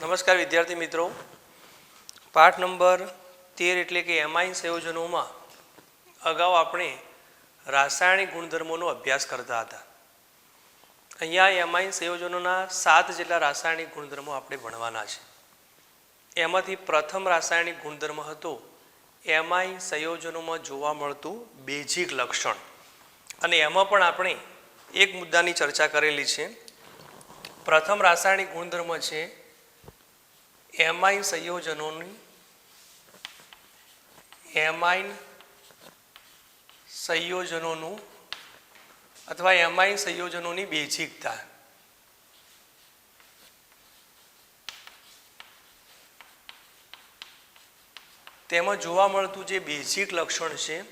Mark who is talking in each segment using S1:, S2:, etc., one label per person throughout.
S1: નમસ્કાર વિદ્યાર્થી મિત્રો, પાઠ નંબર 13 એટલે કે એમાઇન સંયોજનોમાં અગાઉ આપણે રાસાયણિક ગુણધર્મોનો અભ્યાસ કરતા હતા. અહીંયા એમાઇન સંયોજનોના 7 જેટલા રાસાયણિક ગુણધર્મો આપણે ભણવાના છે. એમાંથી પ્રથમ રાસાયણિક ગુણધર્મ હતો એમાઇન સંયોજનોમાં જોવા મળતું બેઝિક લક્ષણ, અને એમાં પણ આપણે એક મુદ્દાની ચર્ચા કરેલી છે. પ્રથમ રાસાયણિક ગુણધર્મ છે એમાઇન સંયોજનોનું અથવા એમાઇન સંયોજનોની બેઝિકતા. તેમાં જોવા મળતું જે બેઝિક લક્ષણ છે,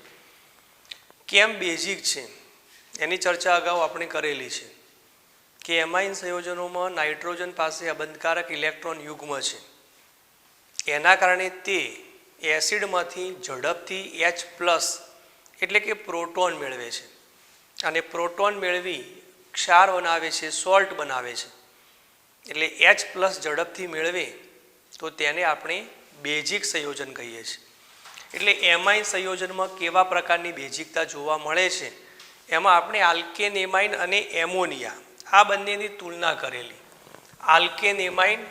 S1: કેમ બેઝિક છે એની ચર્ચા અગાઉ આપણે કરેલી છે કે એમાઇન સંયોજનોમાં નાઇટ્રોજન પાસે અબંધકારક ઇલેક્ટ્રોન યુગ્મ છે. એના કારણે તે એસિડમાંથી ઝડપથી H+ એટલે કે પ્રોટોન મેળવે છે, અને પ્રોટોન મેળવી ક્ષાર બનાવે છે, સોલ્ટ બનાવે છે. એટલે H+ ઝડપથી મેળવે તો તેને આપણે બેઝિક સંયોજન કહીએ છીએ. એટલે એમાઇન સંયોજનમાં કેવા પ્રકારની બેઝિકતા જોવા મળે છે, એમાં આપણે આલ્કેન એમાઇન અને એમોનિયા આ બંનેની તુલના કરેલી. આલ્કેન એમાઇન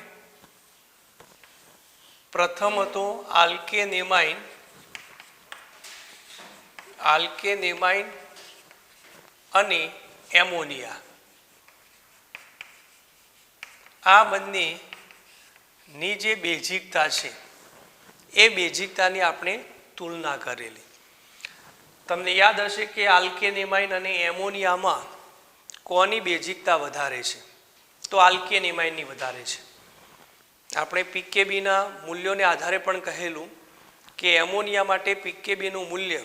S1: પ્રથમ હતો આલ્કેન એમાઇન અને એમોનિયા. આ બંનેની જે બેઝિકતા છે એ બેઝિકતાની આપણે તુલના કરેલી. તમને યાદ હશે કે આલ્કેન એમાઇન અને એમોનિયામાં કોની બેઝિકતા વધારે છે? તો આલ્કેન એમાઇનની વધારે છે. આપણે પીકેબીના મૂલ્યોને આધારે પણ કહેલું કે એમોનિયા માટે પીકેબીનું મૂલ્ય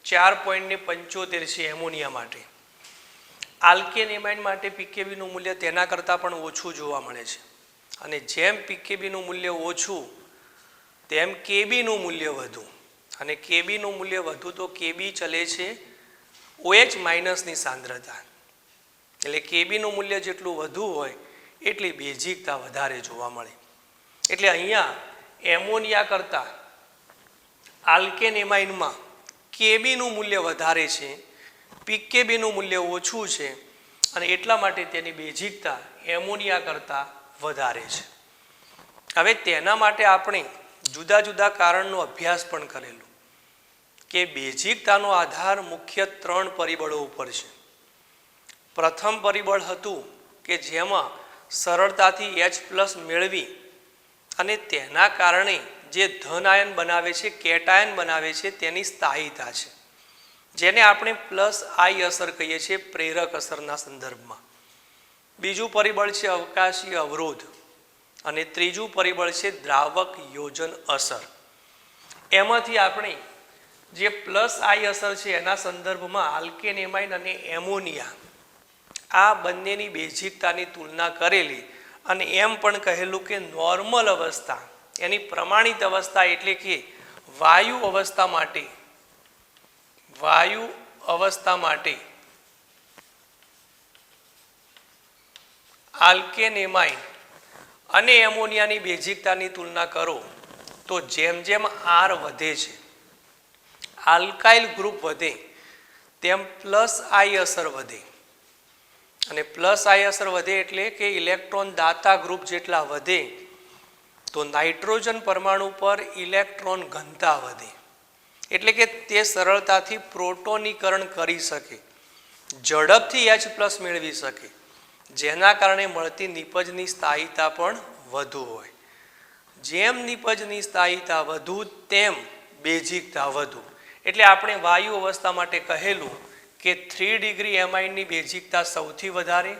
S1: 4.75 છે એમોનિયા માટે. આલ્કેન એમાઇન માટે પીકેબીનું મૂલ્ય તેના કરતાં પણ ઓછું જોવા મળે છે. અને જેમ પીકેબીનું મૂલ્ય ઓછું તેમ કેબીનું મૂલ્ય વધુ, અને કેબીનું મૂલ્ય વધુ તો કેબી ચલે છે OH- ની સાંદ્રતા. એટલે કેબીનું મૂલ્ય જેટલું વધુ હોય એટલી બેઝિકતા વધારે જોવા મળે. એટલે અહીંયા એમોનિયા કરતાં આલ્કેન એમાઇનમાં કેબીનું મૂલ્ય વધારે છે, પીકેબીનું મૂલ્ય ઓછું છે, અને એટલા માટે તેની બેઝિકતા એમોનિયા કરતાં વધારે છે. હવે તેના માટે આપણે જુદા જુદા કારણનો અભ્યાસ પણ કરેલો કે બેઝિકતાનો આધાર મુખ્ય 3 પરિબળો ઉપર છે. પ્રથમ પરિબળ હતું કે જેમાં સરળતાથી H+ મેળવી અને તેના કારણે જે ધન આયન બનાવે છે, કેટાયન બનાવે છે, તેની સ્થાયીતા છે, જેને આપણે +I અસર કહીએ છીએ પ્રેરક અસરના સંદર્ભમાં. બીજું પરિબળ છે અવકાશી અવરોધ, અને ત્રીજું પરિબળ છે દ્રાવક યોજન અસર. એમાંથી આપણે જે +I અસર છે એના સંદર્ભમાં આલ્કેન એમાઇન અને એમોનિયા આ બંનેની બેઝિકતાની તુલના કરેલી, અને એમ પણ કહેલું કે નોર્મલ અવસ્થા, એની પ્રમાણિત અવસ્થા એટલે કે વાયુ અવસ્થા માટે આલ્કેન એમાઇન અને એમોનિયાની બેઝિકતાની તુલના કરો તો જેમ જેમ R વધે છે, આલ્કાઇલ ગ્રુપ વધે, તેમ +I અસર વધે. અને +I અસર વધે એટલે કે ઇલેક્ટ્રોન દાતા ગ્રુપ જેટલા વધે તો નાઇટ્રોજન પરમાણુ પર ઇલેક્ટ્રોન ઘનતા વધે. એટલે કે તે સરળતાથી પ્રોટોનીકરણ કરી શકે, ઝડપથી H+ મેળવી શકે, જેના કારણે મળતી નિપજની સ્થાયીતા પણ વધુ હોય. જેમ નિપજની સ્થાયીતા વધુ તેમ બેઝિકતા વધુ. એટલે આપણે વાયુ અવસ્થા માટે કહેલું કે 3 ડિગ્રી એમાઇનની બેઝિકતા સૌથી વધારે,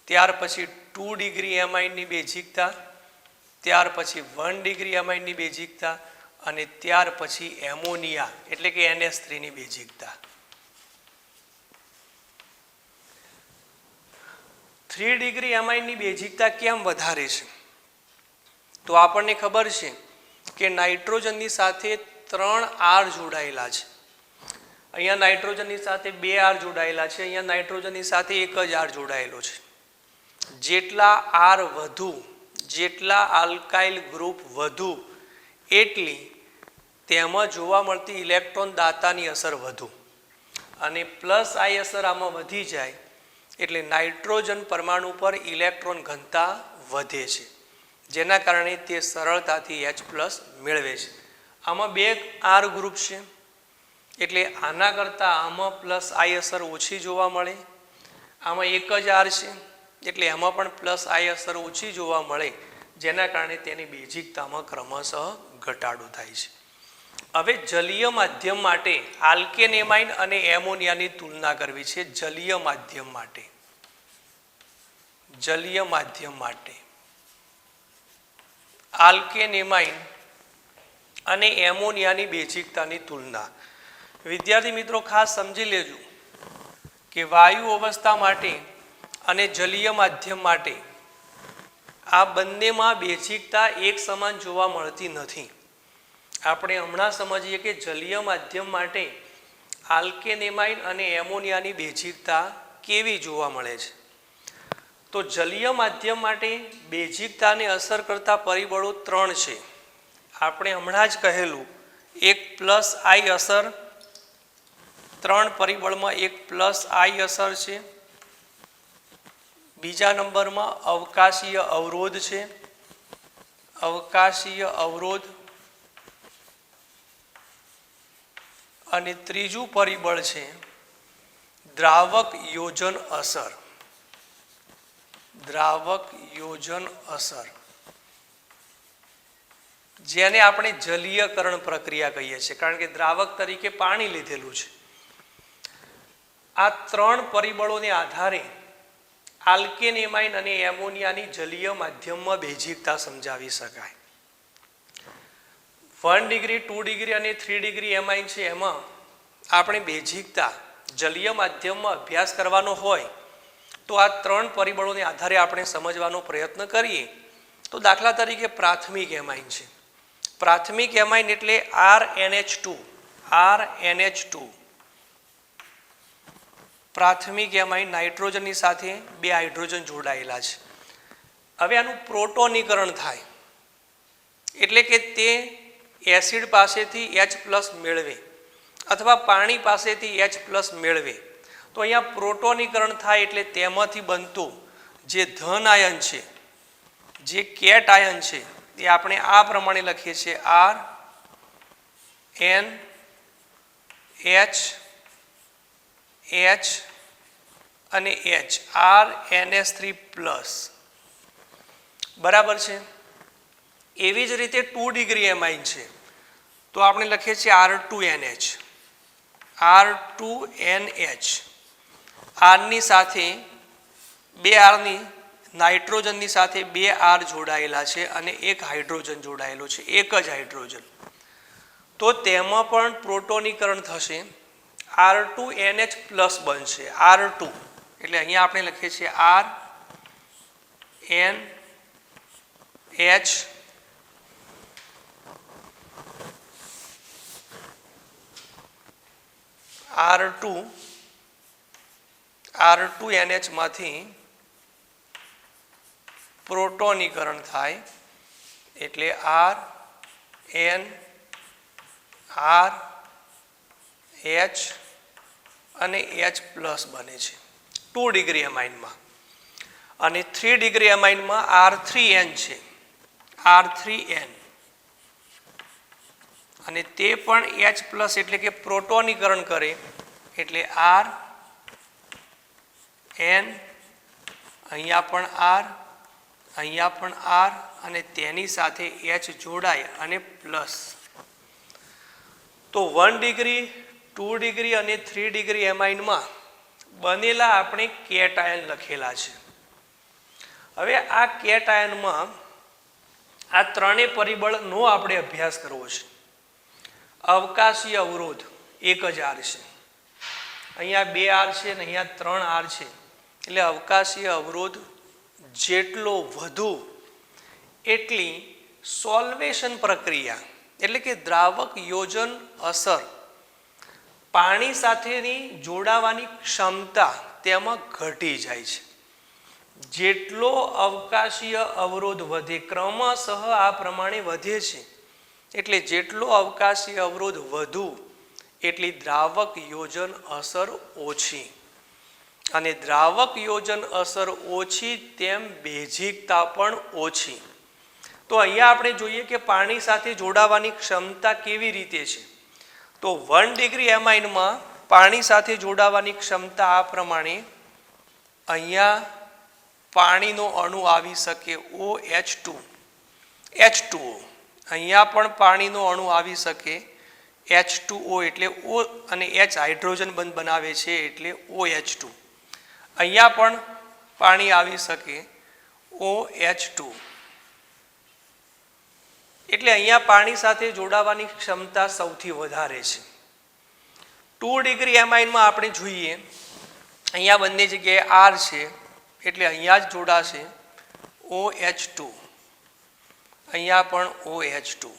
S1: ત્યાર પછી 2 ડિગ્રી એમાઇનની બેઝિકતા, ત્યાર પછી 1 ડિગ્રી એમાઇનની બેઝિકતા, અને ત્યાર પછી એમોનિયા એટલે કે NH3ની બેઝિકતા. 3 ડિગ્રી એમાઇનની બેઝિકતા કેમ વધારે છે? તો આપણને ખબર છે કે નાઇટ્રોજનની સાથે 3 R જોડાયેલા છે. અહીંયા નાઇટ્રોજનની સાથે 2 R જોડાયેલા છે, અહીંયા નાઇટ્રોજનની સાથે 1 જ R જોડાયેલો છે. જેટલા R વધુ જેટલા આલ્કાઇલ ગ્રુપ વધુ એટલી તેમાં જોવા મળતી ઇલેક્ટ્રોન દાતાની અસર વધુ, અને પ્લસ આઈ અસર આમાં વધી જાય એટલે નાઇટ્રોજન પરમાણુ પર ઇલેક્ટ્રોન ઘનતા વધે છે, જેના કારણે તે સરળતાથી H+ મેળવે છે. આમાં 2 R ગ્રુપ છે એટલે આના કરતાં આમાં પ્લસ આઈ અસર ઓછી જોવા મળે. આમાં એક જ R છે એટલે એમાં પણ પ્લસ આઈ અસર ઓછી જોવા મળે, જેના કારણે તેની બેઝિકતામાં ક્રમશઃ ઘટાડો થાય છે. હવે જલીય માધ્યમ માટે આલ્કેન એમાઇન અને એમોનિયાની તુલના કરવી છે. જલીય માધ્યમ માટે આલ્કેન એમાઇન અને એમોનિયાની બેઝિકતાની તુલના. વિદ્યાર્થી મિત્રો ખાસ સમજી લેજો કે વાયુ અવસ્થા માટે અને જલીય માધ્યમ માટે આ બંનેમાં બેઝિકતા એક સમાન જોવા મળતી નથી. આપણે હમણાં સમજીએ કે જલીય માધ્યમ માટે આલ્કેન એમાઇન અને એમોનિયાની બેઝિકતા કેવી જોવા મળે છે. તો જલીય માધ્યમ માટે બેઝિકતાને અસર કરતા પરિબળો 3 છે. આપણે હમણાં જ કહેલું એક પ્લસ આઈ અસર, 3 પરિબળમાં એક પ્લસ આઈ અસર છે. બીજા નંબરમાં અવકાશીય અવરોધ છે, અને ત્રીજું પરિબળ છે દ્રાવક યોજન અસર, જેને આપણે જલીયકરણ પ્રક્રિયા કહીએ છીએ, કારણ કે દ્રાવક તરીકે પાણી લીધેલું છે. આ 3 પરિબળોને આધારે આલ્કેન એમાઇન અને એમોનિયાની જલીય માધ્યમમાં બેઝિકતા સમજાવી શકાય. 1 ડિગ્રી, 2 ડિગ્રી અને 3 ડિગ્રી એમાઇન છે, એમાં આપણે બેઝિકતા જલીય માધ્યમમાં અભ્યાસ કરવાનો હોય તો આ 3 પરિબળોને આધારે આપણે સમજવાનો પ્રયત્ન કરીએ. તો દાખલા તરીકે પ્રાથમિક એમાઇન છે. પ્રાથમિક એમાઇન એટલે RNH2. પ્રાથમિક એમાઇન નાઇટ્રોજનની સાથે 2 હાઇડ્રોજન જોડાયેલા છે. હવે આનું પ્રોટોનીકરણ થાય એટલે કે તે એસિડ પાસેથી H+ મેળવે અથવા પાણી પાસેથી H+ મેળવે. તો અહીંયા પ્રોટોનીકરણ થાય એટલે તેમાંથી બનતું જે ધન આયન છે, જે કેટ આયન છે, એ આપણે આ પ્રમાણે લખીએ છીએ RNH અને H, RNH3+. બરાબર છે. એવી જ રીતે 2 ડિગ્રી એમાઇન છે તો આપણે લખીએ છીએ R2NH. R ની સાથે 2 R ની નાઇટ્રોજનની સાથે 2 R જોડાયેલા છે અને એક હાઇડ્રોજન જોડાયેલો છે, એક જ હાઇડ્રોજન. તો તેમાં પણ પ્રોટોનીકરણ થશે, R2NH+ બનશે. R2 એટલે અહીંયા આપણે લખીએ છીએ RNH R2NH માંથી પ્રોટોનીકરણ થાય એટલે RNH અને H+ બને છે 2 ડિગ્રી એમાઇનમાં. અને 3 ડિગ્રી એમાઇનમાં R3N છે, R3N, અને તે પણ H+ એટલે કે પ્રોટોનીકરણ કરે એટલે RN, અહીંયા પણ R, અહીંયા પણ R, અને તેની સાથે H જોડાય અને પ્લસ. તો 1 ડિગ્રી, 2 ડિગ્રી અને 3 ડિગ્રી એમાઇનમાં બનેલા આપણે કેટ આયન લખેલા છે. હવે આ કેટ આયનમાં આ 3 પરિબળનો આપણે અભ્યાસ કરવો છે. અવકાશીય અવરોધ એક જ R છે, અહીંયા 2 R છે અને અહીંયા 3 R છે, એટલે અવકાશીય અવરોધ જેટલો વધુ એટલી સોલ્વેશન પ્રક્રિયા એટલે કે દ્રાવક યોજન અસર, પાણી સાથેની જોડાવાની ક્ષમતા તેમાં ઘટી જાય છે. જેટલો અવકાશીય અવરોધ વધે, ક્રમશઃ આ પ્રમાણે વધે છે, એટલે જેટલો અવકાશીય અવરોધ વધુ એટલી દ્રાવક યોજન અસર ઓછી, અને દ્રાવક યોજન અસર ઓછી તેમ બેઝિકતા પણ ઓછી. તો અહીંયા આપણે જોઈએ કે પાણી સાથે જોડાવાની ક્ષમતા કેવી રીતે છે. તો 1 ડિગ્રી એમાઇનમાં પાણી સાથે જોડાવાની ક્ષમતા આ પ્રમાણે, અહીંયા પાણીનો અણુ આવી શકે OH2, H2O, અહીંયા પણ પાણીનો અણુ આવી શકે H2O એટલે O અને H હાઇડ્રોજન બંધ બનાવે છે એટલે OH2. અહીંયા પણ પાણી આવી શકે OH2, એટલે અહીંયા પાણી સાથે જોડાવાની ક્ષમતા સૌથી વધારે છે. 2 ડિગ્રી એમાઇનમાં આપણે જોઈએ, અહીંયા બંને જગ્યાએ R છે એટલે અહીંયા જ જોડાશે OH2, અહીંયા પણ OH2.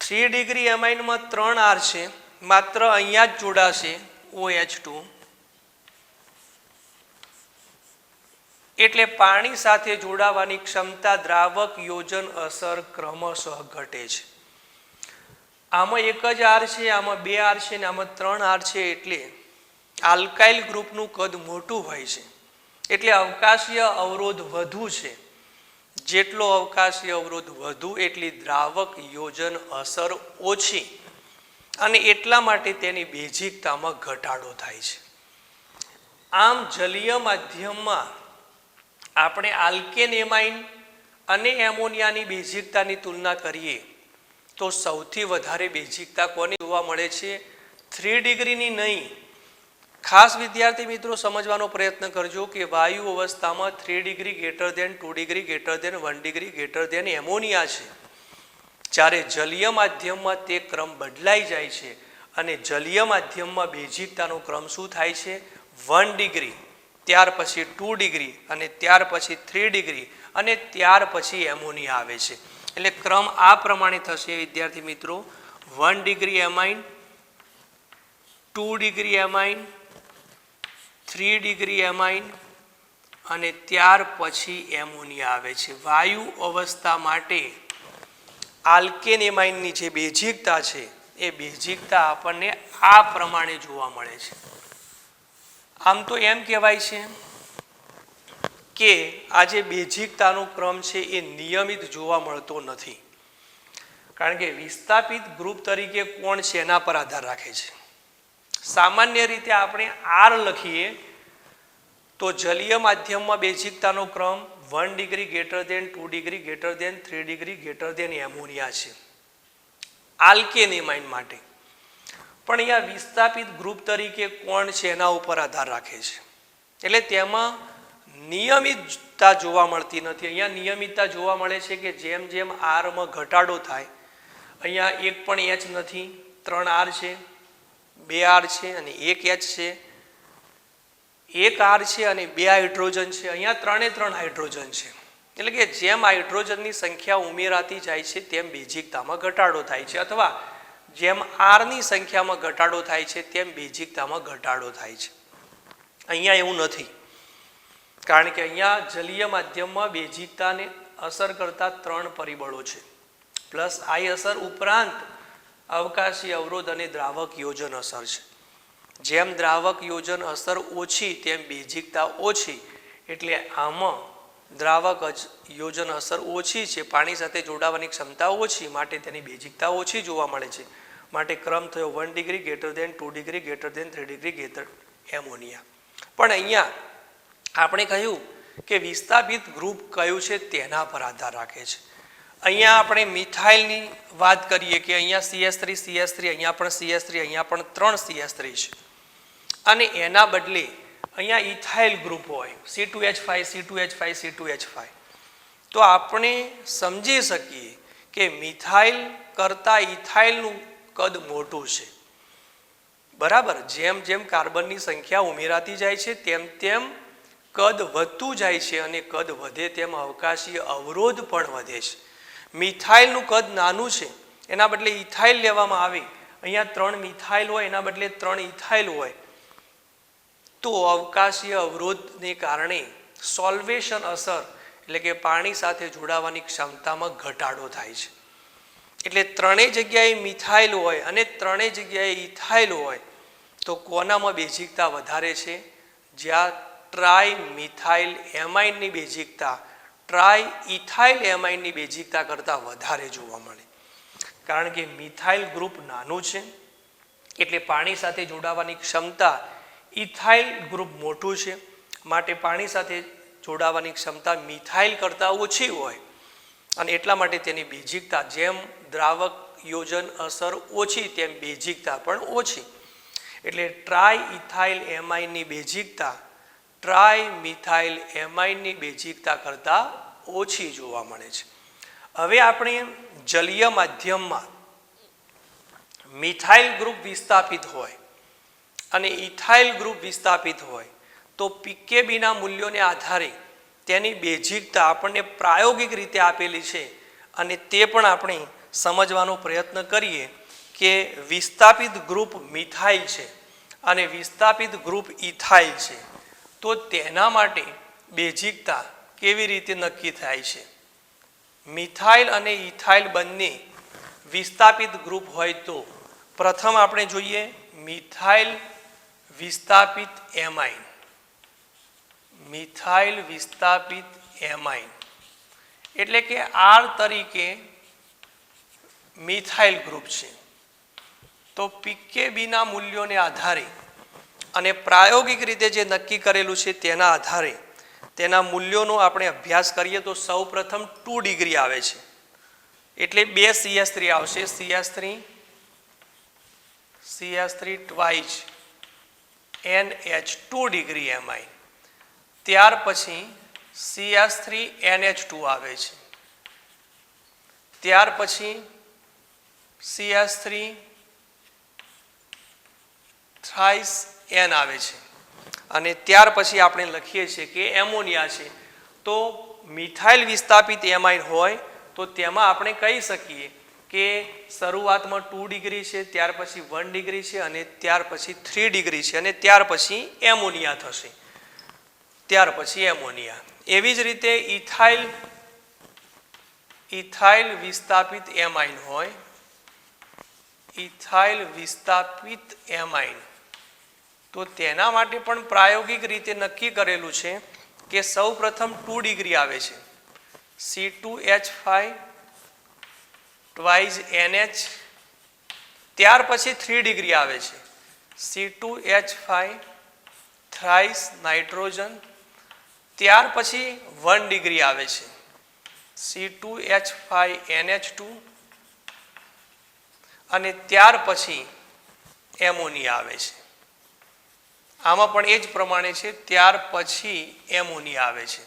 S1: 3 ડિગ્રી એમાઇનમાં 3 R છે, માત્ર અહીંયા જ જોડાશે OH2, એટલે પાણી સાથે જોડાવાની ક્ષમતા દ્રાવક યોજન અસર ક્રમશઃ ઘટે છે. આમાં એક જ R છે, આમાં 2 R છે ને આમાં 3 R છે, એટલે આલ્કાઇલ ગ્રુપનું કદ મોટું હોય છે, એટલે અવકાશીય અવરોધ વધુ છે. જેટલો અવકાશીય અવરોધ વધુ એટલી દ્રાવક યોજન અસર ઓછી, અને એટલા માટે તેની બેઝિકતામાં ઘટાડો થાય છે. આમ જલીય માધ્યમમાં આપણે આલ્કેન એમાઇન અને એમોનિયાની બેઝિકતાની તુલના કરીએ તો સૌથી વધારે બેઝિકતા કોની જોવા મળે છે? 3 ડિગ્રીની નહીં. ખાસ વિદ્યાર્થી મિત્રો સમજવાનો પ્રયત્ન કરજો કે વાયુ અવસ્થામાં 3 degree greater than 2 degree greater than 1 degree greater than ammonia છે. જ્યારે જલીય માધ્યમમાં તે ક્રમ બદલાઈ જાય છે અને જલીય માધ્યમમાં બેઝિકતાનો ક્રમ શું થાય છે? 1 ડિગ્રી, ત્યાર પછી 2 ડિગ્રી, અને ત્યાર પછી 3 ડિગ્રી, અને ત્યાર પછી એમોનિયા આવે છે. એટલે ક્રમ આ પ્રમાણે થશે વિદ્યાર્થી મિત્રો: 1 degree amine, 2 degree amine, 3 degree amine, અને ત્યાર પછી એમોનિયા આવે છે. વાયુ અવસ્થા માટે આલ્કેન એમાઇનની જે બેઝિકતા છે એ બેઝિકતા આપણને આ પ્રમાણે જોવા મળે છે. આમ તો એમ કહેવાય છે કે આ જે બેઝિકતાનો ક્રમ છે એ નિયમિત જોવા મળતો નથી, કારણ કે વિસ્થાપિત ગ્રુપ તરીકે કોણ છે એના પર આધાર રાખે છે. સામાન્ય રીતે આપણે R લખીએ તો જલીય માધ્યમમાં બેઝિકતાનો ક્રમ 1 degree greater than 2 degree greater than 3 degree greater than ammonia છે આલ્કેન એમાઇન માટે. પણ અહીંયા વિસ્થાપિત ગ્રુપ તરીકે કોણ છે એના ઉપર આધાર રાખે છે, એટલે તેમાં નિયમિતતા જોવા મળતી નથી. અહીંયા નિયમિતતા જોવા મળે છે કે જેમ જેમ આરમાં ઘટાડો થાય, અહીંયા એક પણ H નથી, 3 R છે, 2 R છે અને 1 H છે, 1 R છે અને 2 હાઇડ્રોજન છે, અહીંયા 3 હાઇડ્રોજન છે. એટલે કે જેમ હાઇડ્રોજનની સંખ્યા ઉમેરાતી જાય છે તેમ બેઝિકતામાં ઘટાડો થાય છે, અથવા જેમ Rની સંખ્યામાં ઘટાડો થાય છે તેમ બેઝિકતામાં ઘટાડો થાય છે. અહીંયા એવું નથી, કારણ કે અહીંયા જલીય માધ્યમમાં બેઝિકતાને અસર કરતા 3 પરિબળો છે, પ્લસ I અસર ઉપરાંત અવકાશી અવરોધ અને દ્રાવક યોજન અસર છે. જેમ દ્રાવક યોજન અસર ઓછી તેમ બેઝિકતા ઓછી, એટલે આમાં દ્રાવક યોજન અસર ઓછી છે, પાણી સાથે જોડાવાની ક્ષમતા ઓછી, માટે તેની બેઝિકતા ઓછી જોવા મળે છે. માટે ક્રમ થયો 1 degree greater than 2 degree greater than 3 degree greater ammonia. પણ અહીંયા આપણે કહ્યું કે વિસ્થાપિત ગ્રુપ કયું છે તેના પર આધાર રાખે છે. અહીંયા આપણે મિથાઇલની વાત કરીએ કે અહીંયા CH3, અહીંયા પણ CH3, અહીંયા પણ 3 CH3 છે, અને એના બદલે અહીંયા ઇથાઇલ ગ્રુપ હોય C2H5, C2H5, C2H5, તો આપણે સમજી શકીએ કે મિથાઇલ કરતાં ઇથાઇલનું કદ મોટું છે. બરાબર, જેમ જેમ કાર્બનની સંખ્યા ઉમેરાતી જાય છે તેમ તેમ કદ વધતું જાય છે, અને કદ વધે તેમ અવકાશી અવરોધ પણ વધે છે. મિથાઇલનું કદ નાનું છે, એના બદલે ઇથાઇલ લેવામાં આવે અહીંયા 3 મિથાઇલ હોય એના બદલે 3 ઇથાઇલ હોય તો અવકાશીય અવરોધને કારણે સોલ્વેશન અસર એટલે કે પાણી સાથે જોડાવાની ક્ષમતામાં ઘટાડો થાય છે. એટલે ત્રણેય જગ્યાએ મિથાઇલ હોય અને ત્રણેય જગ્યાએ ઇથાઇલ હોય તો કોનામાં બેઝિકતા વધારે છે? જ્યાં ટ્રાય મિથાઇલ એમાઇનની બેઝિકતા ટ્રાય ઇથાઇલ એમાઇનની બેઝિકતા કરતાં વધારે જોવા મળે. કારણ કે મિથાઇલ ગ્રુપ નાનું છે એટલે પાણી સાથે જોડાવાની ક્ષમતા ઇથાઇલ ગ્રુપ મોટું છે માટે પાણી સાથે જોડાવાની ક્ષમતા મિથાઇલ કરતાં ઓછી હોય અને એટલા માટે તેની બેઝિકતા જેમ દ્રાવક યોજન અસર ઓછી તેમ બેઝિકતા પણ ઓછી. એટલે ટ્રાય ઇથાઇલ એમાઇનની બેઝિકતા ટ્રાય મિથાઇલ એમાઇનની બેઝિકતા કરતાં ઓછી જોવા મળે છે. હવે આપણે જલીય માધ્યમમાં મિથાઇલ ગ્રુપ વિસ્થાપિત હોય અને ઇથાઇલ ગ્રુપ વિસ્થાપિત હોય તો પીકેબીના મૂલ્યોને આધારે તેની બેઝિકતા આપણને પ્રાયોગિક રીતે આપેલી છે અને તે પણ આપણે સમજવાનો પ્રયત્ન કરીએ કે વિસ્થાપિત ગ્રુપ મિથાઇલ છે અને વિસ્થાપિત ગ્રુપ ઇથાઇલ છે તો તેના માટે બેઝિકતા કેવી રીતે નક્કી થાય છે. મિથાઇલ અને ઇથાઇલ બંને વિસ્થાપિત ગ્રુપ હોય તો પ્રથમ આપણે જોઈએ મિથાઇલ વિસ્થાપિત એમાઇન. મિથાઇલ વિસ્થાપિત એમાઇન એટલે કે આર તરીકે મિથાઇલ ગ્રુપ છે તો પીકેબીના મૂલ્યોને આધારે અને પ્રાયોગિક રીતે જે નક્કી કરેલું છે તેના આધારે તેના મૂલ્યોનો આપણે અભ્યાસ કરીએ તો સૌ પ્રથમ 2 ડિગ્રી આવે છે એટલે 2 CH3 આવશે. CH3 twice NH 2 degree amine. ત્યાર પછી CH3 NH2 આવે છે. ત્યાર પછી CH3 થ્રાઇસ N આવે છે અને ત્યાર પછી આપણે લખીએ છીએ કે એમોનિયા છે. તો મિથાઇલ વિસ્થાપિત એમાઇન હોય તો તેમાં આપણે કહી શકીએ કે શરૂઆતમાં 2 ડિગ્રી છે, ત્યાર પછી 1 ડિગ્રી છે અને ત્યાર પછી 3 ડિગ્રી છે અને ત્યાર પછી એમોનિયા થશે. ત્યાર પછી એમોનિયા. એવી જ રીતે ઇથાઇલ વિસ્થાપિત એમાઇન હોય, ઇથાઇલ વિસ્થાપિત એમાઇન તો તેના માટે પણ પ્રાયોગિક રીતે નક્કી કરેલું છે કે સૌ પ્રથમ 2 ડિગ્રી આવે છે C2H5 ટ્વાઇસ NH. ત્યાર પછી 3 ડિગ્રી આવે છે C2H5 થ્રાઇસ નાઇટ્રોજન. ત્યાર પછી 1 ડિગ્રી આવે છે C2H5NH2 અને ત્યાર પછી એમોનિયા આવે છે. આમાં પણ એ જ પ્રમાણે છે, ત્યાર પછી એમોનિયા આવે છે.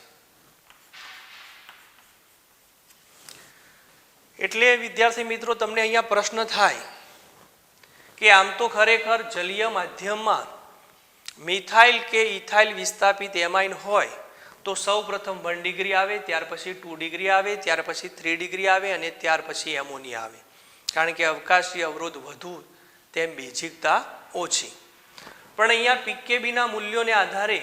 S1: એટલે વિદ્યાર્થી મિત્રો તમને અહીંયા પ્રશ્ન થાય કે આમ તો ખરેખર જલીય માધ્યમમાં મિથાઇલ કે ઇથાઇલ વિસ્થાપિત એમાઇન હોય તો સૌ પ્રથમ 1 ડિગ્રી આવે, ત્યાર પછી 2 ડિગ્રી આવે, ત્યાર પછી 3 ડિગ્રી આવે અને ત્યાર પછી એમોનિયા આવે. કારણ કે અવકાશી અવરોધ વધુ તેમ બેઝિકતા ઓછી. પણ અહીંયા પીકેબીના મૂલ્યોને આધારે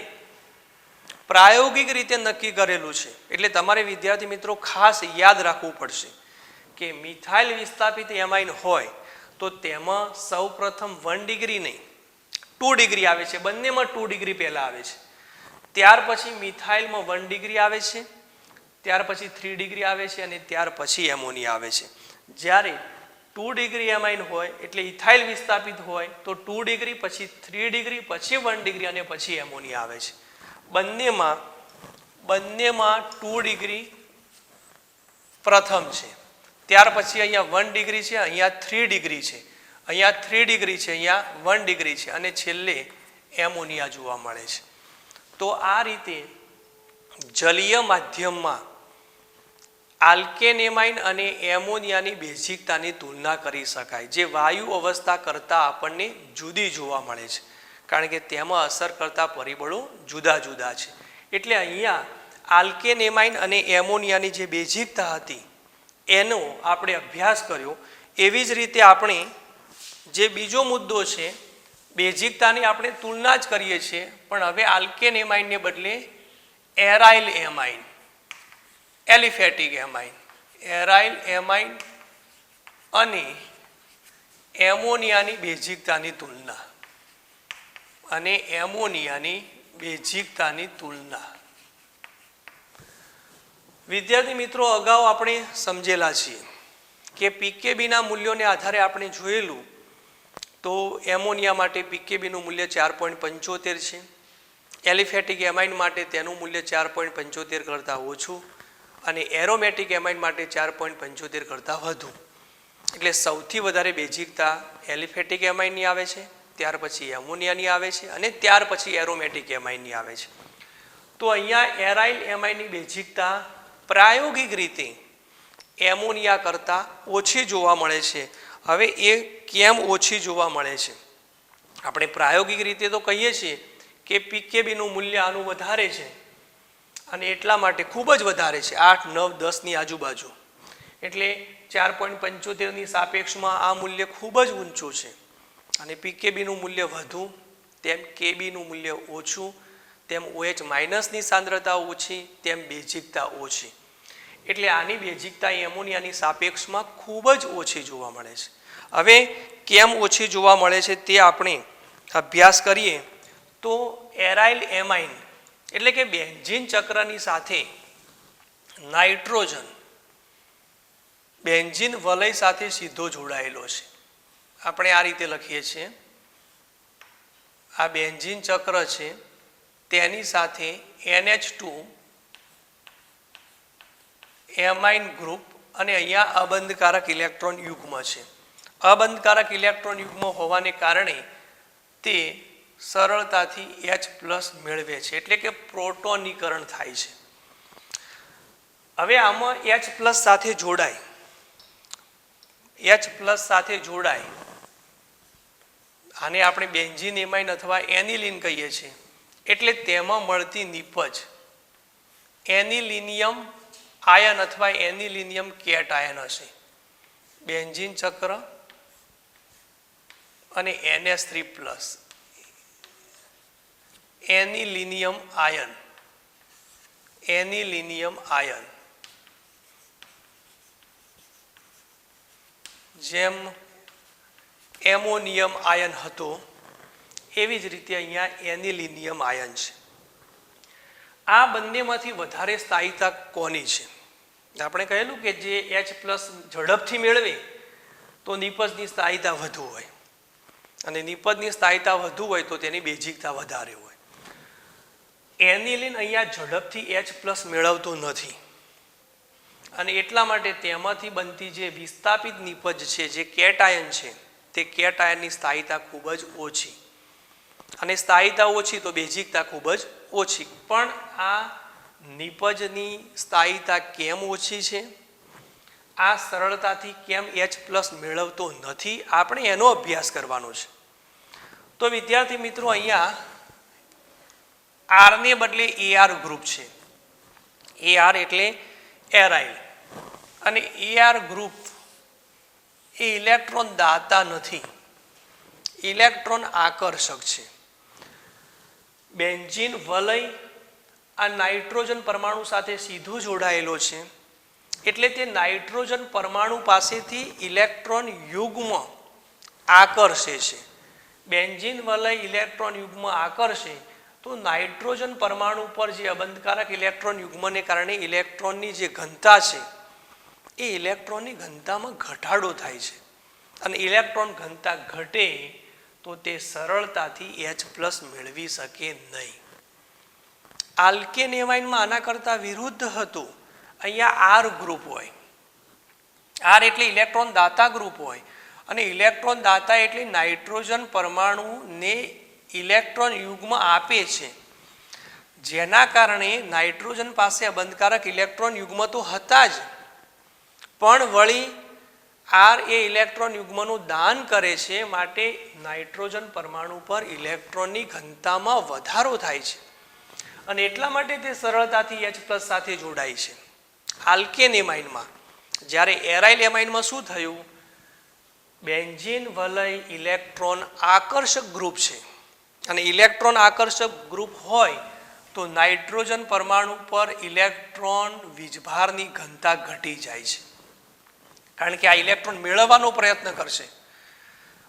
S1: પ્રાયોગિક રીતે નક્કી કરેલું છે એટલે તમારે વિદ્યાર્થી મિત્રો ખાસ યાદ રાખવું પડશે કે મિથાઇલ વિસ્થાપિત એમાઇન હોય તો તેમાં સૌ પ્રથમ 1 ડિગ્રી નહીં 2 ડિગ્રી આવે છે. બંનેમાં 2 ડિગ્રી પહેલાં આવે છે. ત્યાર પછી મિથાઇલમાં 1 ડિગ્રી આવે છે, ત્યાર પછી 3 ડિગ્રી આવે છે અને ત્યાર પછી એમોનિયા આવે છે. જ્યારે 2 ડિગ્રી એમાઇન હોય એટલે ઇથાઇલ વિસ્થાપિત હોય તો 2 ડિગ્રી પછી 3 ડિગ્રી પછી 1 ડિગ્રી અને પછી એમોનિયા આવે છે. બંનેમાં 2 ડિગ્રી પ્રથમ છે, ત્યાર પછી અહીંયા 1 ડિગ્રી છે, અહીંયા 3 ડિગ્રી છે, અહીંયા 3 ડિગ્રી છે, અહીંયા 1 ડિગ્રી છે અને છેલ્લે એમોનિયા જોવા મળે છે. તો આ રીતે જલીય માધ્યમમાં આલ્કેન એમાઇન અને એમોનિયાની બેઝિકતાની તુલના કરી શકાય જે વાયુ અવસ્થા કરતાં આપણને જુદી જોવા મળે છે કારણ કે તેમાં અસર કરતા પરિબળો જુદા જુદા છે. એટલે અહીંયા આલ્કેન એમાઇન અને એમોનિયાની જે બેઝિકતા હતી એનો આપણે અભ્યાસ કર્યો. એવી જ રીતે આપણે જે બીજો મુદ્દો છે, બેઝિકતાની આપણે તુલના જ કરીએ છીએ, પણ હવે આલ્કેન એમાઇનને બદલે aryl amine, aliphatic amine, aryl amine અને એમોનિયાની બેઝિકતાની તુલના, અને એમોનિયાની બેઝિકતાની તુલના. વિદ્યાર્થી મિત્રો, અગાઉ આપણે સમજેલા છીએ કે પીકેબીના મૂલ્યોને આધારે આપણે જોયેલું તો એમોનિયા માટે પીકેબીનું મૂલ્ય 4.75 છે, એલિફેટિક એમાઇન માટે તેનું મૂલ્ય 4.75 કરતાં ઓછું અને એરોમેટિક એમાઇન માટે 4.75 કરતાં વધુ. એટલે સૌથી વધારે બેઝિકતા એલિફેટિક એમાઇનની આવે છે, ત્યાર પછી એમોનિયાની આવે છે અને ત્યાર પછી એરોમેટિક એમાઇનની આવે છે. તો અહીંયા એરાઇલ એમાઇનની બેઝિકતા પ્રાયોગિક રીતે એમોનિયા કરતાં ઓછી જોવા મળે છે. હવે એ કેમ ઓછી જોવા મળે છે? આપણે પ્રાયોગિક રીતે તો કહીએ છીએ કે પીકેબીનું મૂલ્ય આનું વધારે છે અને એટલા માટે ખૂબ જ વધારે છે, 8, 9, 10ની આજુબાજુ. એટલે 4.75ની સાપેક્ષમાં આ મૂલ્ય ખૂબ જ ઊંચું છે અને પીકેબીનું મૂલ્ય વધુ, તેમ કેબીનું મૂલ્ય ઓછું, તેમ OH માઇનસની સાંદ્રતા ઓછી, તેમ બેઝિકતા ઓછી. એટલે આની બેઝિકતા એમોનિયાની સાપેક્ષમાં ખૂબ જ ઓછી જોવા મળે છે. હવે કેમ ઓછી જોવા મળે છે તે આપણે અભ્યાસ કરીએ તો એરાઇલ એમાઇન એટલે કે બેન્ઝીન ચક્રની સાથે નાઇટ્રોજન બેન્ઝીન વલય સાથે સીધો જોડાયેલો છે. આપણે આ રીતે લખીએ છીએ, આ બેન્ઝીન ચક્ર છે તેની સાથે NH2 એમાઇન ગ્રુપ અને અહીંયા અબંધકારક ઇલેક્ટ્રોન યુગ્મ છે. અબંધકારક ઇલેક્ટ્રોન યુગ્મ હોવાને કારણે તે સરળતાથી H+ મેળવે છે, એટલે કે પ્રોટોનીકરણ થાય છે. હવે આમાં H+ સાથે જોડાય, H+ સાથે જોડાય, આને આપણે બેન્ઝીન એમાઇન અથવા એનિલિન કહીએ છીએ. એટલે તેમાં મળતી નીપજ એનિલિનિયમ આયન અથવા એનિલિનિયમ કેટ આયન હશે. બેન્ઝીન ચક્ર અને NH3+, anilinium ion, anilinium ion જેમ એમોનિયમ આયન હતો એવી જ રીતે અહીંયા એનિલિનિયમ આયન છે. આ બંનેમાંથી વધારે સ્થાયીતા કોની છે? આપણે કહેલું કે જે H+ ઝડપથી મેળવે તો નિપજની સ્થાયીતા વધુ હોય અને નિપજની સ્થાયીતા વધુ હોય તો તેની બેઝિકતા વધારે હોય. એનિલિન અહીંયા ઝડપથી H+ મેળવતો નથી અને એટલા માટે તેમાંથી બનતી જે વિસ્થાપિત નિપજ છે, જે કેટાયન છે, તે કેટાયનની સ્થાયીતા ખૂબ જ ઓછી અને સ્થાયીતા ઓછી તો બેઝિકતા ખૂબ જ ઓછી. પણ આ નિપજની સ્થાયીતા કેમ ઓછી છે? આ સરળતાથી કેમ H+ મેળવતો નથી? આપણે એનો અભ્યાસ કરવાનો છે. તો વિદ્યાર્થી મિત્રો, અહીંયા R ને બદલે AR ગ્રુપ છે. AR એટલે એરાઇલ, અને AR ગ્રુપ એ ઇલેક્ટ્રોન દાતા નથી, ઇલેક્ટ્રોન આકર્ષક છે. બેન્ઝીન વલય આ નાઇટ્રોજન પરમાણુ સાથે સીધો જોડાયેલો છે, એટલે તે નાઇટ્રોજન પરમાણુ પાસેથી ઇલેક્ટ્રોન યુગ્મ આકર્ષે છે. બેન્ઝીન વલય ઇલેક્ટ્રોન યુગ્મ આકર્ષે તો નાઇટ્રોજન પરમાણુ પર જે અબંધકારક ઇલેક્ટ્રોન યુગ્મને કારણે ઇલેક્ટ્રોનની જે ઘનતા છે એ ઇલેક્ટ્રોનની ઘનતામાં ઘટાડો થાય છે અને ઇલેક્ટ્રોન ઘનતા ઘટે તો તે સરળતાથી H+ મેળવી શકે નહીં. આલ્કેન એમાઇનમાં આના કરતાં વિરુદ્ધ હતું. અહીંયા R ગ્રુપ હોય, R એટલે ઇલેક્ટ્રોન દાતા ગ્રુપ હોય અને ઇલેક્ટ્રોન દાતા એટલે નાઇટ્રોજન પરમાણુને ઇલેક્ટ્રોન યુગ્મ આપે છે, જેના કારણે નાઇટ્રોજન પાસે અબંધકારક ઇલેક્ટ્રોન યુગ્મ તો હતા જ, પણ વળી R એ ઇલેક્ટ્રોન યુગ્મનું દાન કરે છે, માટે નાઇટ્રોજન પરમાણુ પર ઇલેક્ટ્રોનની ઘનતામાં વધારો થાય છે અને એટલા માટે તે સરળતાથી H+ સાથે જોડાય છે. આલ્કેન એમાઇનમાં. જ્યારે એરાઇલ એમાઇનમાં શું થયું? બેન્ઝીન વલય ઇલેક્ટ્રોન આકર્ષક ગ્રુપ છે અને ઇલેક્ટ્રોન આકર્ષક ગ્રુપ હોય તો નાઇટ્રોજન પરમાણુ પર ઇલેક્ટ્રોન વીજભારની ઘનતા ઘટી જાય છે, કારણ કે આ ઇલેક્ટ્રોન મેળવવાનો પ્રયત્ન કરશે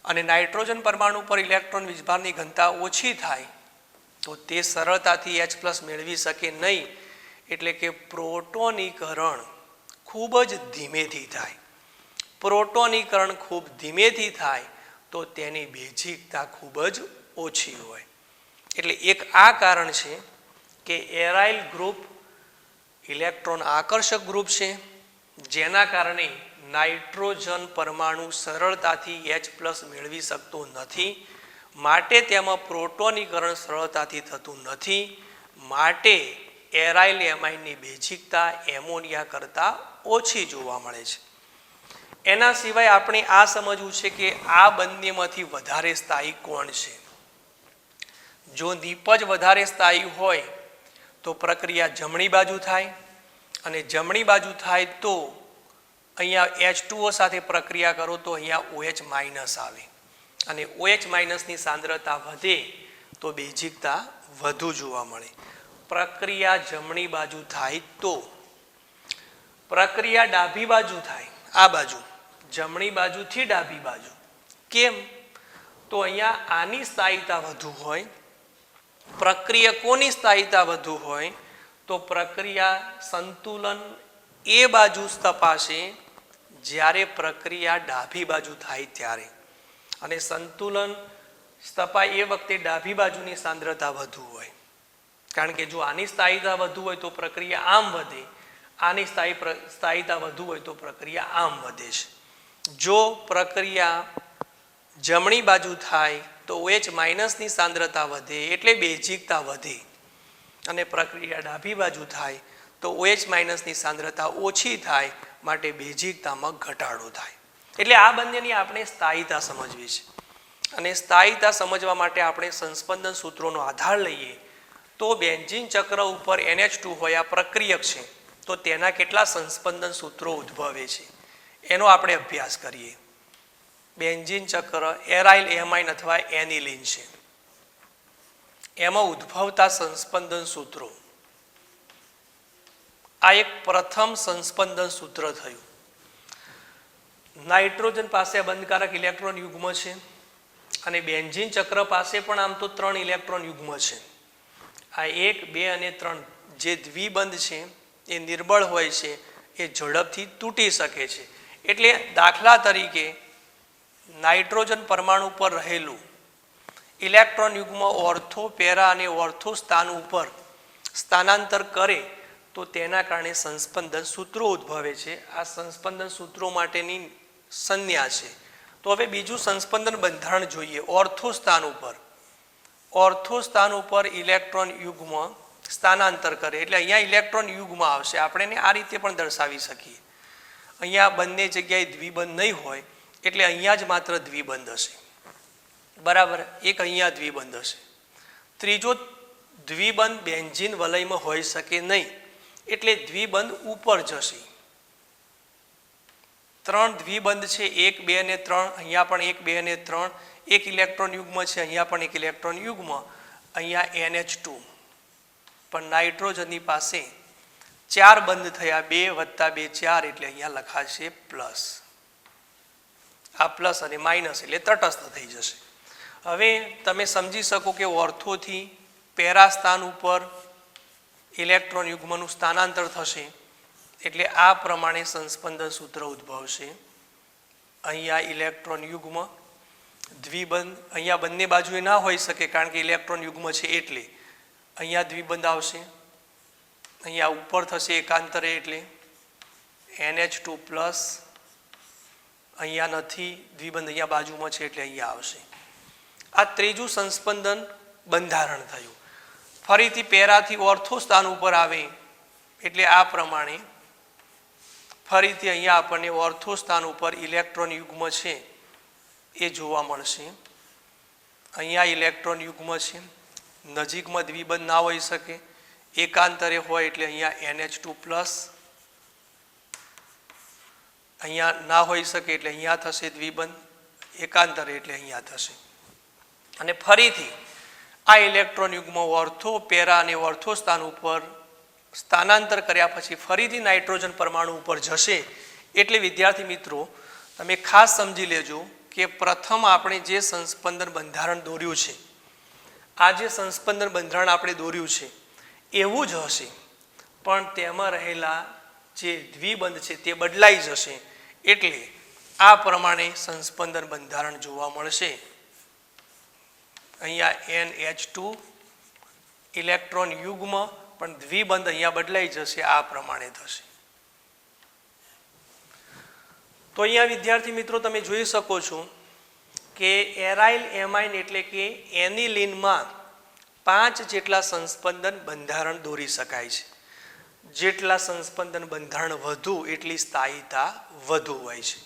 S1: અને નાઇટ્રોજન પરમાણુ પર ઇલેક્ટ્રોન વીજભારની ઘનતા ઓછી થાય તો તે સરળતાથી H+ મેળવી શકે નહીં, એટલે કે પ્રોટોનીકરણ ખૂબ જ ધીમેથી થાય. પ્રોટોનીકરણ ખૂબ ધીમેથી થાય તો તેની બેઝિકતા ખૂબ જ ઓછી હોય. એટલે એક આ કારણ છે કે એરાઇલ ગ્રુપ ઇલેક્ટ્રોન આકર્ષક ગ્રુપ છે, જેના કારણે નાઇટ્રોજન પરમાણુ સરળતાથી H+ મેળવી શકતો નથી, માટે તેમાં પ્રોટોનીકરણ સરળતાથી થતું નથી, માટે એરાઇલ એમાઇનની બેઝિકતા એમોનિયા કરતાં ઓછી જોવા મળે છે. એના સિવાય આપણે આ સમજવું છે કે આ બંનેમાંથી વધારે સ્થાયી કોણ છે. જો નિપજ વધારે સ્થાયી હોય તો પ્રક્રિયા જમણી બાજુ થાય, અને જમણી બાજુ થાય તો અહીંયા H2O સાથે પ્રક્રિયા કરો તો અહીંયા OH- આવે, અને OH- ની સાંદ્રતા વધે તો બેઝિકતા વધુ જોવા મળે. પ્રક્રિયા જમણી બાજુ થાય તો પ્રક્રિયા ડાબી બાજુ થાય, આ બાજુ જમણી બાજુથી ડાબી બાજુ. કેમ? તો અહીંયા આની સ્થાયીતા વધુ હોય. પ્રક્રિયકોની સ્થાયીતા વધુ હોય તો પ્રક્રિયા સંતુલન એ બાજુ તપાસે જ્યારે પ્રક્રિયા ડાબી બાજુ થાય ત્યારે, અને સંતુલન સ્થપાય એ વખતે ડાબી બાજુની સાંદ્રતા વધુ હોય, કારણ કે જો આની સ્થાયીતા વધુ હોય તો પ્રક્રિયા આમ વધે, આની સ્થાયીતા વધુ હોય તો પ્રક્રિયા આમ વધે છે. જો પ્રક્રિયા જમણી બાજુ થાય તો OH- ની સાંદ્રતા વધે એટલે બેઝિકતા વધે, અને પ્રક્રિયા ડાબી બાજુ થાય તો OH- ની સાંદ્રતા ઓછી થાય, માટે બેઝિકતામાં ઘટાડો થાય. એટલે આ બંનેની આપણે સ્થાયીતા સમજવી છે, અને સ્થાયીતા સમજવા માટે આપણે સંસ્પંદન સૂત્રોનો આધાર લઈએ તો બેન્ઝીન ચક્ર ઉપર NH2 હોય આ પ્રક્રિયક છે તો તેના કેટલા સંસ્પંદન સૂત્રો ઉદ્ભવે છે એનો આપણે અભ્યાસ કરીએ. બેન્ઝીન ચક્ર એરાઇલ એમાઇન અથવા એનિલિન છે, એમાં ઉદ્ભવતા સંસ્પંદન સૂત્રો. આ એક પ્રથમ સંસ્પંદન સૂત્ર થયું. નાઇટ્રોજન પાસે બંધકારક ઇલેક્ટ્રોન યુગ્મ છે, અને બેન્ઝીન ચક્ર પાસે પણ આમ તો 3 ઇલેક્ટ્રોન યુગ્મ છે. આ 1, 2 અને 3 જે દ્વિબંધ છે એ નિર્બળ હોય છે, એ ઝડપથી તૂટી શકે છે. એટલે દાખલા તરીકે નાઇટ્રોજન પરમાણુ પર રહેલું ઇલેક્ટ્રોન યુગ્મ ઓર્થો, પેરા અને ઓર્થો સ્થાન ઉપર સ્થાનાંતર કરે તો તેના કારણે સંસ્પંદન સૂત્રો ઉદ્ભવે છે. આ સંસ્પંદન સૂત્રો માટેની સંજ્ઞા છે. તો હવે બીજું સંસ્પંદન બંધારણ જોઈએ. ઓર્થો સ્થાન ઉપર, ઓર્થો સ્થાન ઉપર ઇલેક્ટ્રોન યુગ્મ સ્થાનાંતર કરે એટલે અહીંયા ઇલેક્ટ્રોન યુગ્મ આવશે. આપણે એને આ રીતે પણ દર્શાવી શકીએ. અહીંયા બંને જગ્યાએ દ્વિબંધ નહીં હોય એટલે અહીંયા જ માત્ર દ્વિબંધ હશે, બરાબર. એક અહીંયા દ્વિબંધ હશે. ત્રીજો દ્વિબંધ બેન્ઝીન વલયમાં હોઈ શકે નહીં, એટલે દ્વિબંધ ઉપર જશે. 3 દ્વિબંધ છે, 1, 2 અને 3. અહીંયા પણ 1, 2 અને 3. એક ઇલેક્ટ્રોન યુગ્મ છે, અહીંયા પણ એક ઇલેક્ટ્રોન યુગ્મ. અહીંયા NH2 પણ નાઇટ્રોજનની પાસે 4 બંધ થયા, 2 + 2 4, એટલે અહીંયા લખાશે પ્લસ. આ પ્લસ અને માઇનસ એટલે તટસ્થ થઈ જશે. હવે તમે સમજી શકો કે ઓર્થોથી પેરા સ્થાન ઉપર ઇલેક્ટ્રોન યુગ્મનું સ્થાનાંતર થશે, એટલે આ પ્રમાણે સંસ્પંદન સૂત્ર ઉદ્ભવશે. અહીંયા ઇલેક્ટ્રોન યુગ્મ દ્વિબંધ, અહીંયા બંને બાજુએ ના હોઈ શકે કારણ કે ઇલેક્ટ્રોન યુગ્મ છે, એટલે અહીંયા દ્વિબંધ આવશે. અહીંયા ઉપર થશે એકાંતરે એટલે NH2+. અહીંયા નથી દ્વિબંધ, અહીંયા બાજુમાં છે એટલે અહીંયા આવશે. આ ત્રીજું સંસ્પંદન બંધારણ થયું. ફરીથી પેરાથી ઓર્થો સ્થાન ઉપર આવે એટલે આ પ્રમાણે ફરીથી અહીંયા આપણને ઓર્થો સ્થાન ઉપર ઇલેક્ટ્રોન યુગ્મ છે એ જોવા મળશે. અહીંયા ઇલેક્ટ્રોન યુગ્મ છે, નજીકમાં દ્વિબંધ ના હોઈ શકે, એકાંતરે હોય એટલે અહીંયા NH2+. અહીંયા ના હોઈ શકે એટલે અહીંયા થશે દ્વિબંધ, એકાંતરે એટલે અહીંયા થશે. અને ફરીથી આ ઇલેક્ટ્રોન યુગ્મ ઓર્થો પેરા અને ઓર્થો સ્થાન ઉપર સ્થાનાંતર કર્યા પછી ફરીથી નાઇટ્રોજન પરમાણુ ઉપર જશે. એટલે વિદ્યાર્થી મિત્રો તમે ખાસ સમજી લેજો કે પ્રથમ આપણે જે સંસ્પંદન બંધારણ દોર્યું છે, આ જે સંસ્પંદન બંધારણ આપણે દોર્યું છે એવું જ હશે, પણ તેમાં રહેલા જે દ્વિબંધ છે તે બદલાઈ જશે. એટલે આ પ્રમાણે સંસ્પંદન બંધારણ જોવા મળશે. અહીંયા NH2 ઇલેક્ટ્રોન યુગ્મ, પણ દ્વિબંધ અહીંયા બદલાઈ જશે, આ પ્રમાણે થશે. તો અહીંયા વિદ્યાર્થી મિત્રો તમે જોઈ શકો છો કે એરાઇલ એમાઇન એટલે કે એનિલિનમાં 5 જેટલા સંસ્પંદન બંધારણ દોરી શકાય છે. જેટલા સંસ્પંદન બંધારણ વધુ એટલી સ્થાયીતા વધુ હોય છે.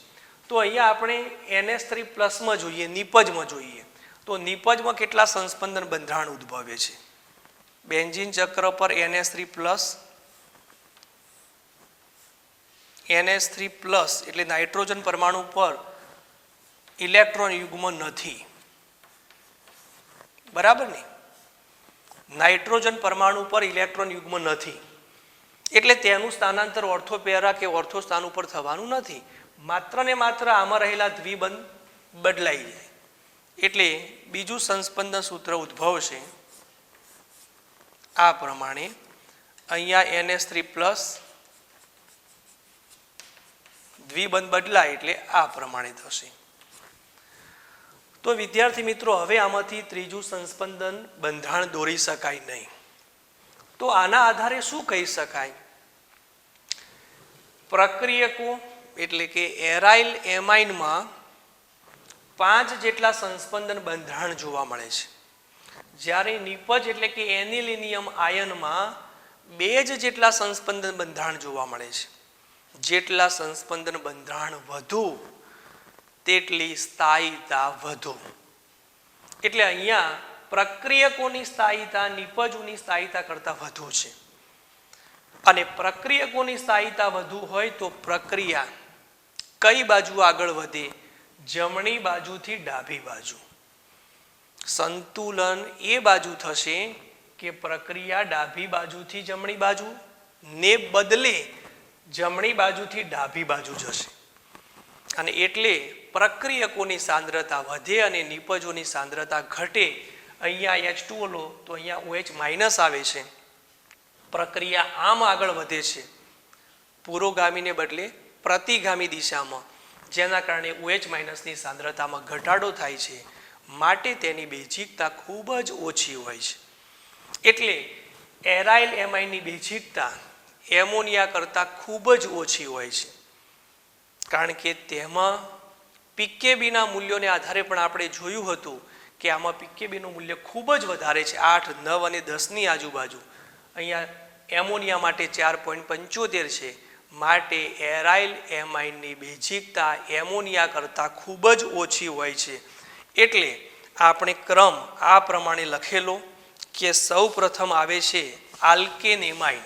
S1: તો અહીંયા આપણે NH3+ માં જોઈએ, નિપજમાં જોઈએ તો નિપજમાં કેટલા સંસ્પંદન બંધારણ ઉદ્ભવે છે. બેન્ઝીન ચક્ર પર NH3+ એટલે નાઇટ્રોજન પરમાણુ પર ઇલેક્ટ્રોન યુગ્મ નથી, બરાબર ને? નાઇટ્રોજન પરમાણુ પર ઇલેક્ટ્રોન યુગ્મ નથી એટલે તેનું સ્થાનાંતર ઓર્થો પેરા કે ઓર્થો સ્થાન ઉપર થવાનું નથી. માત્ર ને માત્ર આમાં રહેલા દ્વિબંધ બદલાઈ જાય. એટલે બીજું સંસ્પંદન સૂત્ર ઉદ્ભવશે આ પ્રમાણે. અહીંયા NH3+ દ્વિબંધ બદલાય એટલે આ પ્રમાણે થશે. તો વિદ્યાર્થી મિત્રો હવે આમાંથી ત્રીજું સંસ્પંદન બંધારણ દોરી શકાય નહીં. તો આના આધારે શું કહી શકાય? પ્રક્રિયકો એટલે કે એરાઇલ એમાઇનમાં 5 જેટલા સંસ્પંદન બંધારણ જોવા મળે છે, જ્યારે નિપજ એટલે કે એનિલિનિયમ આયનમાં 2 જ જેટલા સંસ્પંદન બંધારણ જોવા મળે છે. જેટલા સંસ્પંદન બંધારણ વધુ તેટલી સ્થાયીતા વધુ. એટલે અહીંયા પ્રક્રિયકોની સ્થાયીતા નિપજોની સ્થાયીતા કરતાં વધુ છે. અને પ્રક્રિયકોની સ્થાયીતા વધુ હોય તો પ્રક્રિયા કઈ બાજુ આગળ વધે? જમણી બાજુથી ડાબી બાજુ. સંતુલન એ બાજુ થશે કે પ્રક્રિયા ડાબી બાજુથી જમણી બાજુ ને બદલે જમણી બાજુથી ડાબી બાજુ જશે. અને એટલે પ્રક્રિયકોની સાંદ્રતા વધે અને નિપજોની સાંદ્રતા ઘટે. અહીંયા H2O લો તો અહીંયા OH- આવે છે. પ્રક્રિયા આમ આગળ વધે છે પુરોગામીને બદલે પ્રતિગામી દિશામાં, જેના કારણે OH- ની સાંદ્રતામાં ઘટાડો થાય છે. માટે તેની બેઝિકતા ખૂબ જ ઓછી હોય છે. એટલે એરાઇલ એમાઇનની બેઝિકતા એમોનિયા કરતાં ખૂબ જ ઓછી હોય છે, કારણ કે તેમાં પીકેબીના મૂલ્યોને આધારે પણ આપણે જોયું હતું કે આમાં પીકેબીનું મૂલ્ય ખૂબ જ વધારે છે, 8, 9 અને 10ની આજુબાજુ. અહીંયા એમોનિયા માટે 4.75 છે. માટે એરાઇલ એમાઇનની બેઝિકતા એમોનિયા કરતાં ખૂબ જ ઓછી હોય છે. એટલે આપણે ક્રમ આ પ્રમાણે લખેલો કે સૌ પ્રથમ આવે છે આલ્કેન એમાઇન.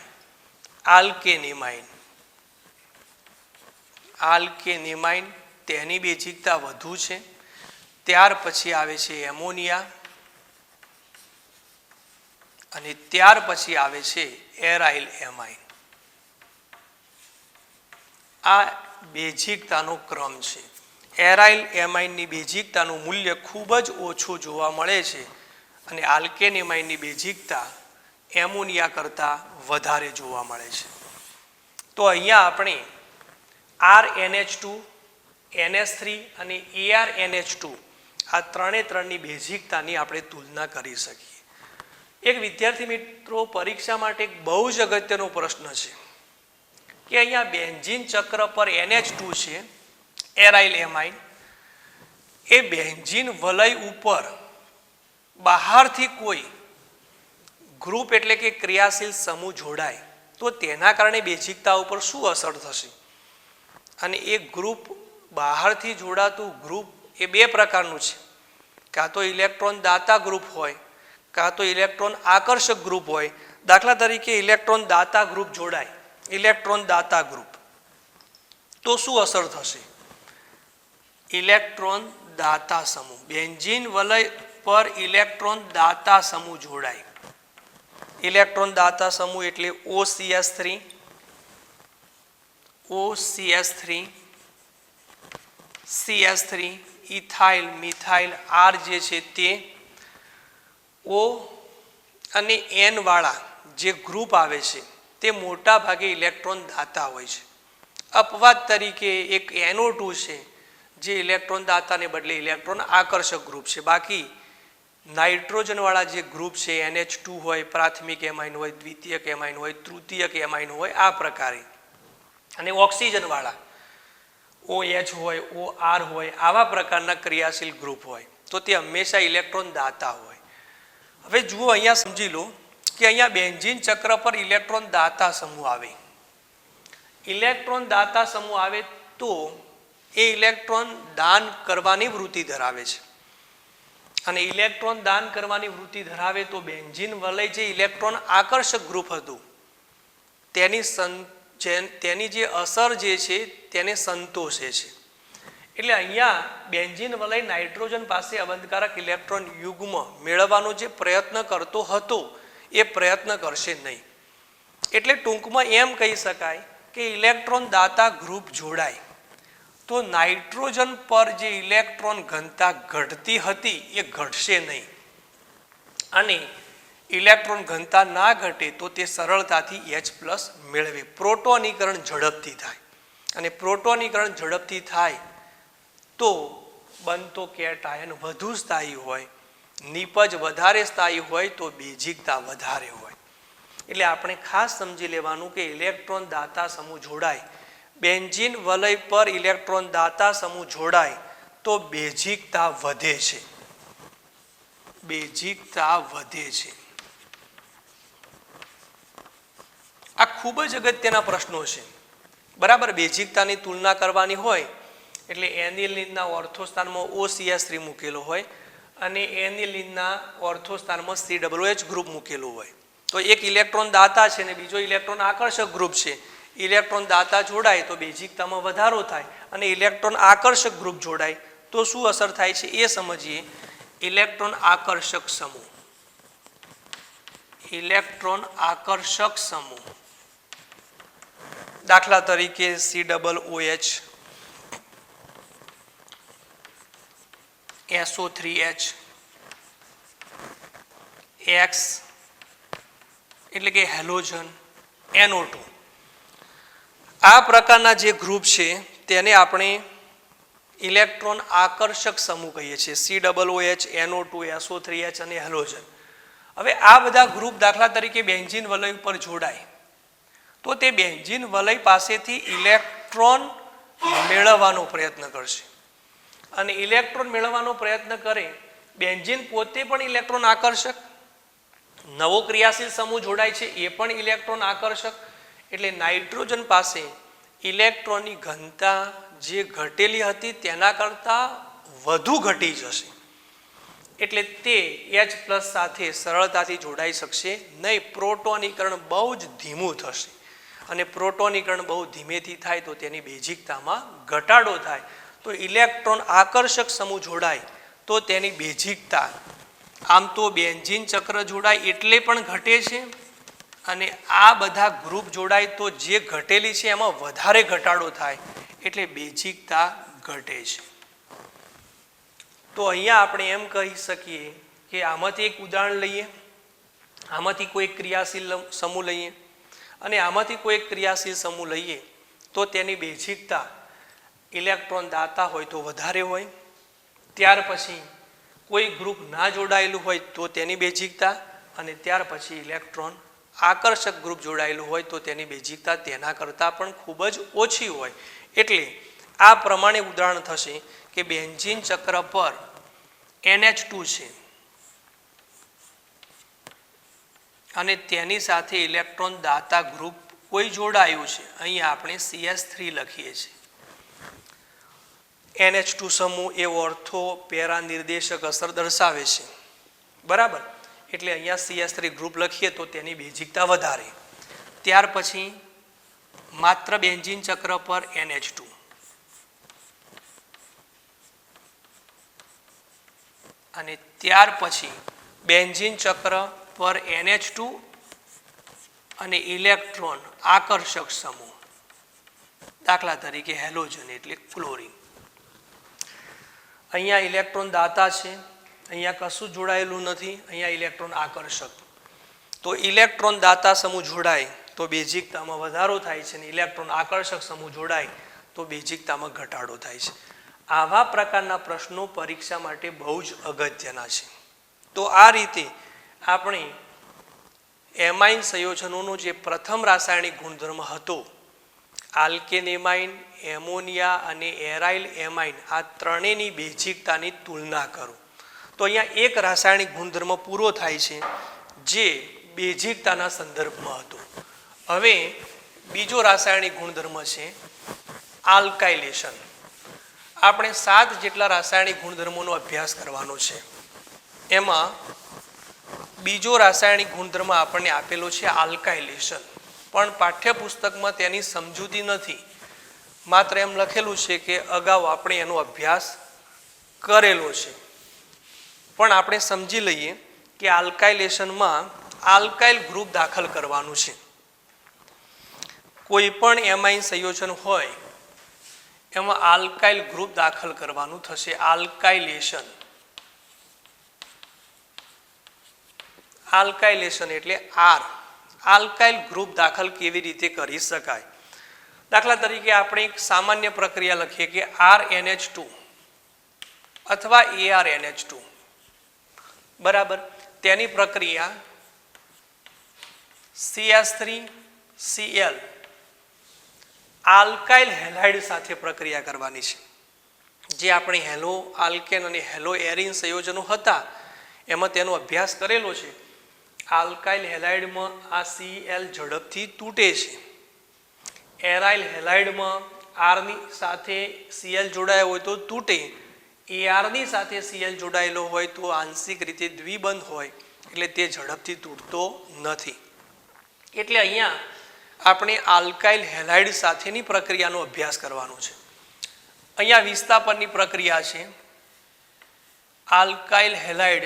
S1: આલ્કેન એમાઇન તેની બેઝિકતા વધુ છે. ત્યાર પછી આવે છે એમોનિયા અને ત્યાર પછી આવે છે એરાઇલ એમાઇન. આ બેઝિકતાનો ક્રમ છે. એરાઇલ એમાઇનની બેઝિકતાનું મૂલ્ય ખૂબ જ ઓછું જોવા મળે છે અને આલ્કેન એમાઇનની બેઝિકતા એમોનિયા કરતાં વધારે જોવા મળે છે. તો અહીંયા આપણે RNH2, NH3 અને ArNH2 આ ત્રણેની બેઝિકતાની આપણે તુલના કરી શકીએ. એક વિદ્યાર્થી મિત્રો પરીક્ષા માટે એક બહુ જ અગત્યનો પ્રશ્ન છે કે અહીંયા બેન્ઝીન ચક્ર પર NH2 છે, એરાઇલ એમાઇન. એ બેન્ઝીન વલય ઉપર બહારથી કોઈ ગ્રુપ એટલે કે ક્રિયાશીલ સમૂહ જોડાય તો તેના કારણે બેઝિકતા ઉપર શું અસર થશે? અને એ ગ્રુપ બહારથી જોડાતું ગ્રુપ એ 2 પ્રકારનું છે. કાં તો ઇલેક્ટ્રોન દાતા ગ્રુપ હોય, કાં તો ઇલેક્ટ્રોન આકર્ષક ગ્રુપ હોય. દાખલા તરીકે ઇલેક્ટ્રોન દાતા ગ્રુપ જોડાય, ઇલેક્ટ્રોન દાતા ગ્રુપ, તો શું અસર થશે? ઇલેક્ટ્રોન દાતા સમૂહ. બેન્ઝીન વલય પર ઇલેક્ટ્રોન દાતા સમૂહ જોડાય. ઇલેક્ટ્રોન દાતા સમૂહ એટલે OCS3 CS3 ethyl methyl R જે છે તે O અને N વાળા જે ગ્રુપ આવે છે તે મોટા ભાગે ઇલેક્ટ્રોન દાતા હોય છે. અપવાદ તરીકે એક NO2 છે જે ઇલેક્ટ્રોન દાતાને બદલે ઇલેક્ટ્રોન આકર્ષક ગ્રુપ છે. બાકી નાઇટ્રોજન વાળા જે ગ્રુપ છે NH2 હોય, પ્રાથમિક એમાઇન હોય, દ્વિતીયક એમાઇન હોય, તૃતીયક એમાઇન હોય, આ પ્રકારે. અને ઓક્સિજન વાળા OH હોય, OR હોય, આવા પ્રકારના ક્રિયાશીલ ગ્રુપ હોય તો તે હંમેશા ઇલેક્ટ્રોન દાતા હોય. હવે જુઓ, અહીંયા સમજી લો કે અહીંયા બેન્ઝીન ચક્ર પર ઇલેક્ટ્રોન દાતા સમૂહ આવે. ઇલેક્ટ્રોન દાતા સમૂહ આવે તો એ ઇલેક્ટ્રોન દાન કરવાની વૃત્તિ ધરાવે છે. અને ઇલેક્ટ્રોન દાન કરવાની વૃત્તિ ધરાવે તો બેન્ઝીન વલય જે ઇલેક્ટ્રોન આકર્ષક ગ્રુપ હતું તેની જે અસર જે છે તેને સંતોષે છે. એટલે અહીંયા બેન્ઝીન વલય નાઇટ્રોજન પાસે અબંધકારક ઇલેક્ટ્રોન યુગ્મ મેળવવાનો જે પ્રયત્ન કરતો હતો એ પ્રયત્ન કરશે નહીં. એટલે ટૂંકમાં એમ કહી શકાય કે ઇલેક્ટ્રોન દાતા ગ્રુપ જોડાય તો નાઇટ્રોજન પર જે ઇલેક્ટ્રોન ઘનતા ઘટતી હતી એ ઘટશે નહીં. અને ઇલેક્ટ્રોન ઘનતા ના ઘટે તો તે સરળતાથી H+ મેળવે. પ્રોટોનીકરણ ઝડપથી થાય. અને પ્રોટોનીકરણ ઝડપથી થાય તો બનતો કેટાયન વધુ સ્થાયી હોય, નિપજ વધારે સ્થાયી હોય તો બેઝિકતા વધારે હોય. એટલે આપણે ખાસ સમજી લેવાનું કે ઇલેક્ટ્રોન દાતા સમૂહ જોડાય, બેન્ઝીન વલય પર ઇલેક્ટ્રોન દાતા સમૂહ જોડાય તો બેઝિકતા વધે છે. બેઝિકતા વધે છે. આ ખૂબ જ અગત્યના પ્રશ્નો છે. બરાબર, બેઝિકતાની તુલના કરવાની હોય એટલે એનિલિનના ઓર્થો સ્થાનમાં OCS3 મૂકેલો હોય અને એનિલિનના ઓર્થો સ્થાનમાં COOH ગ્રુપ મૂકેલું હોય. તો એક ઇલેક્ટ્રોન દાતા છે અને બીજો ઇલેક્ટ્રોન આકર્ષક ગ્રુપ છે. ઇલેક્ટ્રોન દાતા જોડાય તો બેઝિકતામાં વધારો થાય અને ઇલેક્ટ્રોન આકર્ષક ગ્રુપ જોડાય તો શું અસર થાય છે એ સમજીએ. ઇલેક્ટ્રોન આકર્ષક સમૂહ. ઇલેક્ટ્રોન આકર્ષક સમૂહ દાખલા તરીકે COOH, SO3H, X એટલે કે હેલોજન, NO2. આ પ્રકારના જે ગ્રુપ છે તેને આપણે ઇલેક્ટ્રોન આકર્ષક સમૂહ કહીએ છીએ. COOH, NO2, SO3H અને હેલોજન. હવે આ બધા ગ્રુપ દાખલા તરીકે બેન્ઝીન વલય ઉપર જોડાય તો તે બેન્ઝીન વલય પાસેથી ઇલેક્ટ્રોન મેળવવાનો પ્રયત્ન કરશે. અને ઇલેક્ટ્રોન મેળવવાનો પ્રયત્ન કરે, બેન્ઝીન પોતે પણ ઇલેક્ટ્રોન આકર્ષક, નવો ક્રિયાશીલ સમૂહ જોડાય છે એ પણ ઇલેક્ટ્રોન આકર્ષક. એટલે નાઇટ્રોજન પાસે ઇલેક્ટ્રોનની ઘનતા જે ઘટેલી હતી તેના કરતાં વધુ ઘટી જશે. એટલે તે H+ સાથે સરળતાથી જોડાઈ શકશે નહીં. પ્રોટોનીકરણ બહુ જ ધીમું થશે અને પ્રોટોનીકરણ બહુ ધીમેથી થાય તો તેની બેઝિકતામાં ઘટાડો થાય. તો ઇલેક્ટ્રોન આકર્ષક સમૂહ જોડાય તો તેની બેઝિકતા આમ તો બેન્ઝીન ચક્ર જોડાય એટલે પણ ઘટે છે અને આ બધા ગ્રુપ જોડાય તો જે ઘટેલી છે એમાં વધારે ઘટાડો થાય એટલે બેઝિકતા ઘટે છે. તો અહીંયા આપણે એમ કહી શકીએ કે આમાંથી એક ઉદાહરણ લઈએ, આમાંથી કોઈ ક્રિયાશીલ સમૂહ લઈએ અને આમાંથી કોઈ ક્રિયાશીલ સમૂહ લઈએ તો તેની બેઝિકતા ઇલેક્ટ્રોન દાતા હોય તો વધારે હોય. ત્યાર પછી કોઈ ગ્રુપ ના જોડાયેલું હોય તો તેની બેઝિકતા, અને ત્યાર પછી ઇલેક્ટ્રોન આકર્ષક ગ્રુપ જોડાયેલું હોય તો તેની બેઝિકતા તેના કરતાં પણ ખૂબ જ ઓછી હોય. એટલે આ પ્રમાણે ઉદાહરણ થશે કે બેન્ઝીન ચક્ર પર NH2 છે અને તેની સાથે ઇલેક્ટ્રોન દાતા ગ્રુપ કોઈ જોડાયું છે. અહીંયા આપણે CS3 લખીએ છીએ. NH2 સમૂહ એ ઓર્થો પેરા નિર્દેશક અસર દર્શાવે છે. બરાબર, એટલે અહીંયા CS3 ગ્રુપ લખીએ તો તેની બેઝિકતા વધારે. ત્યાર પછી માત્ર બેન્ઝીન ચક્ર પર NH2, અને ત્યાર પછી બેન્ઝીન ચક્ર પર NH2 અને ઇલેક્ટ્રોન આકર્ષક સમૂહ, દાખલા તરીકે હેલોજન એટલે ક્લોરીન. અહીંયા ઇલેક્ટ્રોન દાતા છે, અહીંયા કશું જોડાયેલું નથી, અહીંયા ઇલેક્ટ્રોન આકર્ષક. તો ઇલેક્ટ્રોન દાતા સમૂહ જોડાય તો બેઝિકતામાં વધારો થાય છે અને ઇલેક્ટ્રોન આકર્ષક સમૂહ જોડાય તો બેઝિકતામાં ઘટાડો થાય છે. આવા પ્રકારના પ્રશ્નો પરીક્ષા માટે બહુ જ અગત્યના છે. તો આ રીતે આપણે એમાઇન સંયોજનોનો જે પ્રથમ રાસાયણિક ગુણધર્મ હતો, આલ્કેન એમાઇન, એમોનિયા અને એરાઇલ એમાઇન, આ ત્રણેયની બેઝિકતાની તુલના કરો. તો અહીંયા એક રાસાયણિક ગુણધર્મ પૂરો થાય છે જે બેઝિકતાના સંદર્ભમાં હતો. હવે બીજો રાસાયણિક ગુણધર્મ છે આલ્કાઇલેશન. આપણે 7 જેટલા રાસાયણિક ગુણધર્મોનો અભ્યાસ કરવાનો છે. એમાં બીજો રાસાયણિક ગુણધર્મ આપણને આપેલો છે આલ્કાઇલેશન, પણ પાઠ્યપુસ્તકમાં તેની સમજૂતી નથી. માત્ર એમ લખેલું છે કે અગાઉ આપણે એનો અભ્યાસ કરેલો છે. પણ આપણે સમજી લઈએ કે આલ્કાઇલેશનમાં આલ્કાઇલ ગ્રુપ દાખલ કરવાનું છે. કોઈ પણ એમાઇન સંયોજન હોય એમાં આલ્કાઇલ ગ્રુપ દાખલ કરવાનું થશે. આલ્કાઇલેશન, આલ્કાઇલેશન એટલે આર. આલ્કાઇલ ગ્રુપ દાખલ કેવી રીતે કરી શકાય? દાખલા તરીકે આપણે એક સામાન્ય પ્રક્રિયા લખીએ કે RNH2 અથવા ARNH2, બરાબર. તેની પ્રક્રિયા CH3Cl આલ્કાઇલ હેલાઇડ સાથે પ્રક્રિયા કરવાની છે. જે આપણે હેલો આલ્કેન અને હેલો એરિન સંયોજનો હતા એમાં તેનો અભ્યાસ કરેલો છે. આલ્કાઇલ હેલાઇડમાં આ Cl ઝડપથી તૂટે છે. એરાઇલ હેલાઇડમાં આરની સાથે Cl જોડાયો હોય તો તૂટે, ARની સાથે Cl જોડાયેલો હોય તો આંશિક રીતે દ્વિબંધ હોય એટલે તે ઝડપથી તૂટતો નથી. એટલે અહીંયા આપણે આલ્કાઇલ હેલાઇડ સાથેની પ્રક્રિયાનો અભ્યાસ કરવાનો છે. અહીંયા વિસ્થાપનની પ્રક્રિયા છે. આલ્કાઇલ હેલાઇડ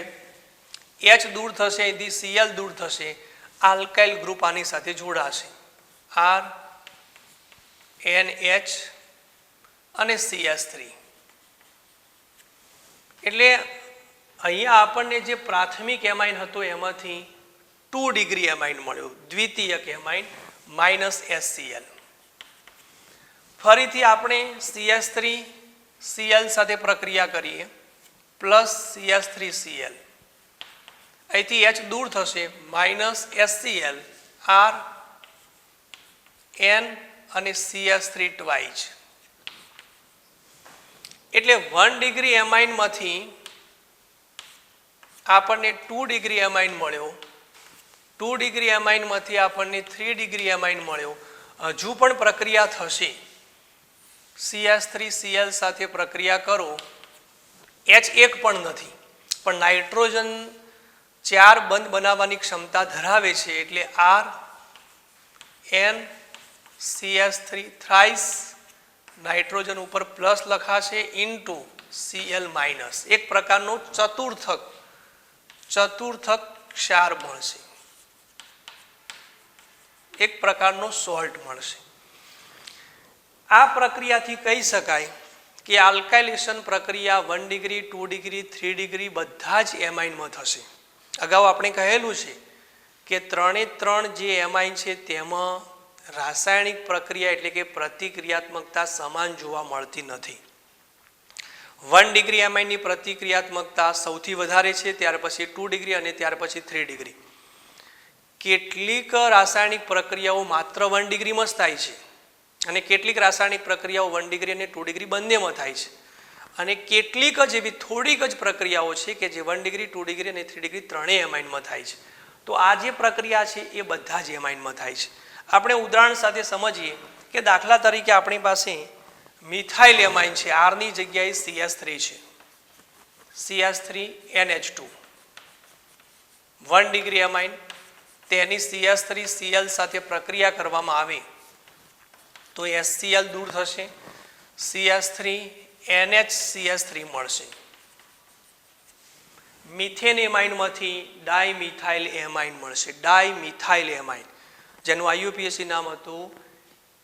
S1: H દૂર થશે, અહીંથી Cl દૂર થશે, આલ્કાઇલ ગ્રુપ આની સાથે જોડાશે. R NH અને CH3. એટલે અહીંયા આપણને જે પ્રાથમિક એમાઇન હતો એમાંથી 2 ડિગ્રી એમાઇન મળ્યો, દ્વિતીયક એમાઇન -HCl. ફરીથી આપણે CH3Cl સાથે પ્રક્રિયા કરીએ પ્લસ CH3Cl, અહીંથી H દૂર થશે, -HCl, R N અને CH3 ટ્વાઇસ. એટલે 1 ડિગ્રી એમાઇનમાંથી આપણને 2 ડિગ્રી એમાઇન મળ્યો, 2 ડિગ્રી એમાઇનમાંથી આપણને 3 ડિગ્રી એમાઇન મળ્યો. હજુ પણ પ્રક્રિયા થશે. CH3Cl સાથે પ્રક્રિયા કરો, H એક પણ નથી, પણ નાઇટ્રોજન 4 બંધ બનાવવાની ક્ષમતા ધરાવે છે એટલે R N CH3 thrice nitrogen ઉપર પ્લસ લખાશે ઇન્ટુ Cl માઇનસ. એક પ્રકારનો ચતુર્થક ક્ષાર મળશે, એક પ્રકારનો સોલ્ટ મળશે. આ પ્રક્રિયાથી કહી શકાય કે આલ્કાઇલેશન પ્રક્રિયા 1 ડિગ્રી, 2 ડિગ્રી, 3 ડિગ્રી બધા જ એમાઇનમાં થશે. અગાઉ આપણે કહેલું છે કે 3 જે એમાઇન છે તેમાં રાસાયણિક પ્રક્રિયા એટલે કે પ્રતિક્રિયાત્મકતા સમાન જોવા મળતી નથી. 1 ડિગ્રી એમાઇનની પ્રતિક્રિયાત્મકતા સૌથી વધારે છે, ત્યાર પછી 2 ડિગ્રી અને ત્યાર પછી 3 ડિગ્રી. કેટલીક રાસાયણિક પ્રક્રિયાઓ માત્ર 1 ડિગ્રીમાં જ થાય છે અને કેટલીક રાસાયણિક પ્રક્રિયાઓ 1 ડિગ્રી અને 2 ડિગ્રી બંનેમાં થાય છે. અને કેટલીક જ એવી થોડીક જ પ્રક્રિયાઓ છે કે જે 1 ડિગ્રી, 2 ડિગ્રી અને 3 ડિગ્રી ત્રણેય એમાઇનમાં થાય છે. તો આ જે પ્રક્રિયા છે એ બધા જ એમાઇનમાં થાય છે. આપણે ઉદાહરણ સાથે સમજીએ કે દાખલા તરીકે આપણી પાસે મિથાઇલ એમાઇન છે, આરની જગ્યાએ CH3 છે, CH3NH2 1 ડિગ્રી એમાઇન, તેની CH3Cl સાથે પ્રક્રિયા કરવામાં આવે તો HCl દૂર થશે, CH3NH CH3 મળશે. મિથેન એમાઇનમાંથી ડાયમિથાઇલ એમાઇન મળશે, ડાયમિથાઇલ એમાઇન, જેનું IUPAC નામ હતું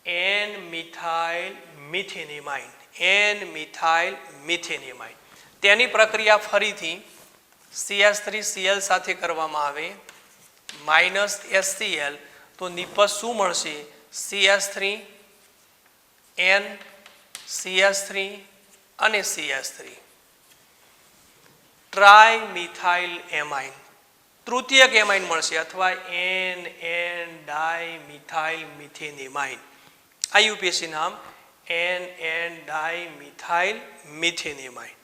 S1: એન મિથાઇલ મિથેનેમાઇન, એન મિથાઇલ મિથેનેમાઇન. તેની પ્રક્રિયા ફરીથી CH3Cl સાથે કરવામાં આવે માઇનસ HCl, તો નિપજ શું મળશે? CH3 N CH3 અને CH3, ટ્રાયમિથાઇલ એમાઇન, તૃતીયક એમાઇન મળશે, અથવા એન ડાયમિથાઇલ મિથેનેમાઇન, IUPAC નામ એન ડાયમિથાઇલ મિથેનેમાઇન.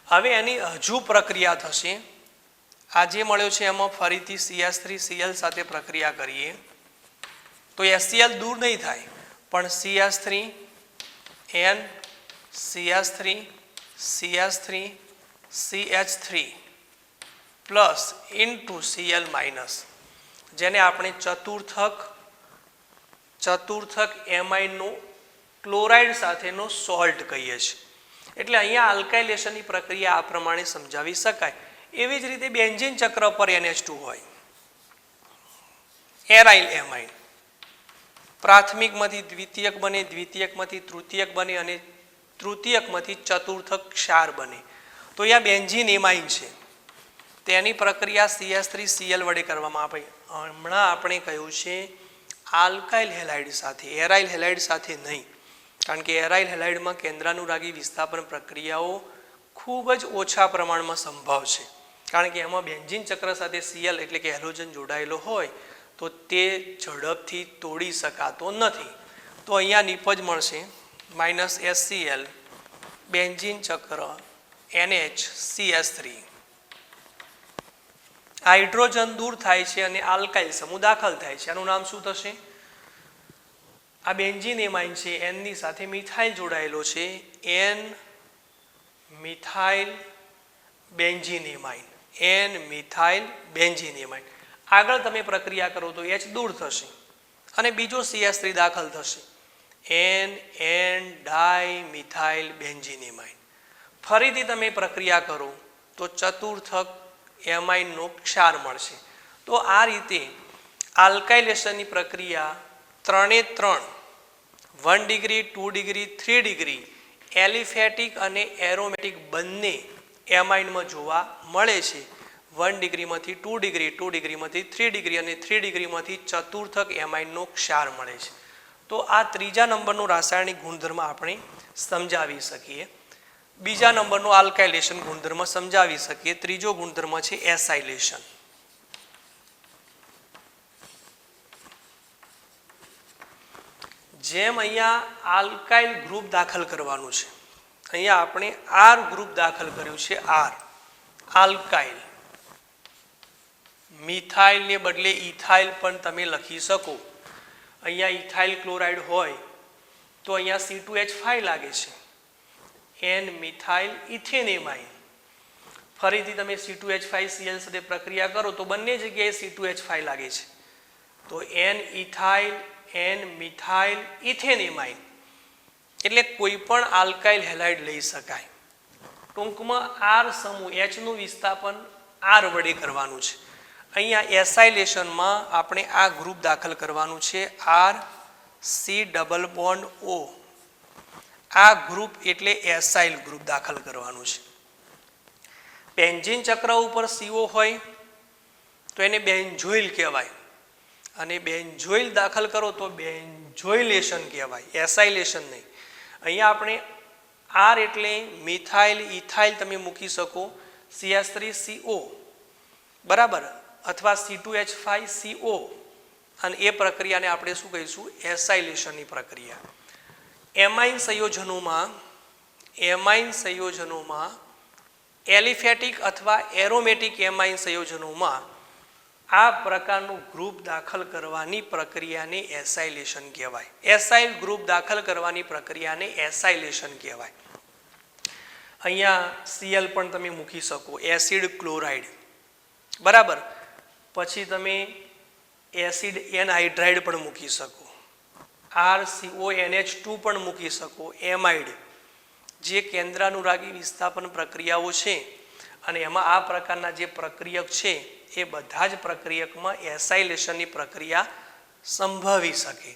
S1: હવે એની હજુ પ્રક્રિયા થશે. આ જે મળ્યો છે એમાં ફરીથી CH3Cl સાથે પ્રક્રિયા કરીએ તો HCl દૂર નહીં થાય, પણ CH3 N CH3 CH3 CH3 plus into Cl minus, જેને આપણે ચતુર્થક એમાઇનનો ક્લોરાઇડ સાથેનો સોલ્ટ કહીએ છીએ. એટલે અહીંયા આલ્કાઇલેશનની પ્રક્રિયા આ પ્રમાણે સમજાવી શકાય. એવી જ રીતે બેન્ઝીન ચક્ર પર NH2 હોય, એરાઇલ એમાઇન, પ્રાથમિકમાંથી દ્વિતીયક બને, દ્વિતીયકમાંથી તૃતીયક બને અને તૃતીયકમાંથી ચતુર્થક ક્ષાર બને. તો અહીંયા બેન્ઝીન એમાઇન છે, તેની પ્રક્રિયા CH3Cl વડે કરવામાં આવે. હમણાં આપણે કહ્યું છે આલ્કાઇલ હેલાઇડ સાથે, એરાઇલ હેલાઇડ સાથે નહીં, કારણ કે એરાઇલ હેલાઇડમાં કેન્દ્રાનુરાગી વિસ્થાપન પ્રક્રિયાઓ ખૂબ જ ઓછા પ્રમાણમાં સંભવ છે, કારણ કે એમાં બેન્ઝીન ચક્ર સાથે Cl એટલે કે હેલોજન જોડાયેલો હોય તો તે ઝડપથી તોડી શકાતો નથી. તો અહીંયા નિપજ મળશે માઇનસ HCl, બેન્ઝીન ચક્ર NHCH3. હાઇડ્રોજન દૂર થાય છે અને આલ્કાઇલ સમૂહ દાખલ થાય છે. આનું નામ શું થશે? આ બેન્ઝીન એમાઇન છે, N ની સાથે મિથાઇલ જોડાયેલો છે, N methyl benzene amine, N methyl benzene amine. આગળ તમે પ્રક્રિયા કરો તો H દૂર થશે અને બીજો CH3 દાખલ થશે, N ડાયમિથાઇલ બેન્ઝીન એમાઇન. ફરીથી તમે પ્રક્રિયા કરો તો ચતુર્થક એમાઇનનો ક્ષાર મળશે. તો આ રીતે આલ્કાઇલેશનની પ્રક્રિયા 3 1 ડિગ્રી 2 ડિગ્રી 3 ડિગ્રી એલિફેટિક અને એરોમેટિક બંને એમાઇનમાં જોવા મળે છે. 1 ડિગ્રીમાંથી 2 ડિગ્રી, 2 ડિગ્રીમાંથી 3 ડિગ્રી અને 3 ડિગ્રીમાંથી ચતુર્થક એમાઇનનો ક્ષાર મળે છે. તો આ ત્રીજા નંબરનો રાસાયણિક ગુણધર્મ આપણે સમજાવી શકીએ. બીજા નંબરનો આલ્કાઇલેશન ગુણધર્મ સમજાવી શકીએ. ત્રીજો ગુણધર્મ છે એસાઇલેશન. જેમ અહીંયા આલ્કાઇલ ગ્રુપ દાખલ કરવાનું છે, અહીંયા આપણે R ગ્રુપ દાખલ કર્યું છે. R આલ્કાઇલ, મિથાઇલ ને બદલે ઇથાઇલ પણ તમે લખી શકો. અહીંયા ઇથાઇલ ક્લોરાઇડ હોય તો અહીંયા C2H5 લાગે છે, N મિથાઇલ ઇથેનેમાઇન. ફરીથી તમે C2H5Cl સાથે પ્રક્રિયા કરો તો બંને જગ્યાએ C2H5 લાગે છે, તો N ethyl N methyl ethanamine. એટલે કોઈ પણ આલ્કાઇલ હેલાઇડ લઈ શકાય. ટૂંકમાં R સમૂહ H નું વિસ્થાપન R વડે કરવાનું છે. અહીંયા એસાઇલેશનમાં આપણે આ ગ્રુપ દાખલ કરવાનું છે, R C double bond O. આ ગ્રુપ એટલે એસાઇલ ગ્રુપ દાખલ કરવાનું છે. બેન્ઝીન ચક્ર ઉપર CO હોય તો એને બેન્ઝોઇલ કહેવાય, અને બેન્ઝોઇલ દાખલ કરો તો બેન્ઝોઇલેશન કહેવાય, એસાઇલેશન નહીં. અહીંયા આપણે R એટલે મિથાઇલ ઇથાઇલ તમે મૂકી શકો, CH3CO બરાબર, અથવા C2H5CO, અને એ પ્રક્રિયાને આપણે શું કહીશું? એસાઇલેશનની પ્રક્રિયા. એમાઇન સંયોજનોમાં એલિફેટિક અથવા એરોમેટિક એમાઇન સંયોજનોમાં આ પ્રકારનું ગ્રુપ દાખલ કરવાની પ્રક્રિયાને એસાઇલેશન કહેવાય. એસાઇલ ગ્રુપ દાખલ કરવાની પ્રક્રિયાને એસાઇલેશન કહેવાય. અહીંયા Cl પણ તમે મૂકી શકો, એસિડ ક્લોરાઇડ બરાબર. પછી તમે એસિડ એનહાઇડ્રાઇડ પણ મૂકી શકો, RCONH2 પણ મૂકી શકો, એમાઇડ, જે કેન્દ્રાનુરાગી વિસ્થાપન પ્રક્રિયાઓ છે અને એમાં આ પ્રકારના જે પ્રક્રિયક છે એ બધા જ પ્રક્રિયકમાં એસાઇલેશનની પ્રક્રિયા સંભવી શકે.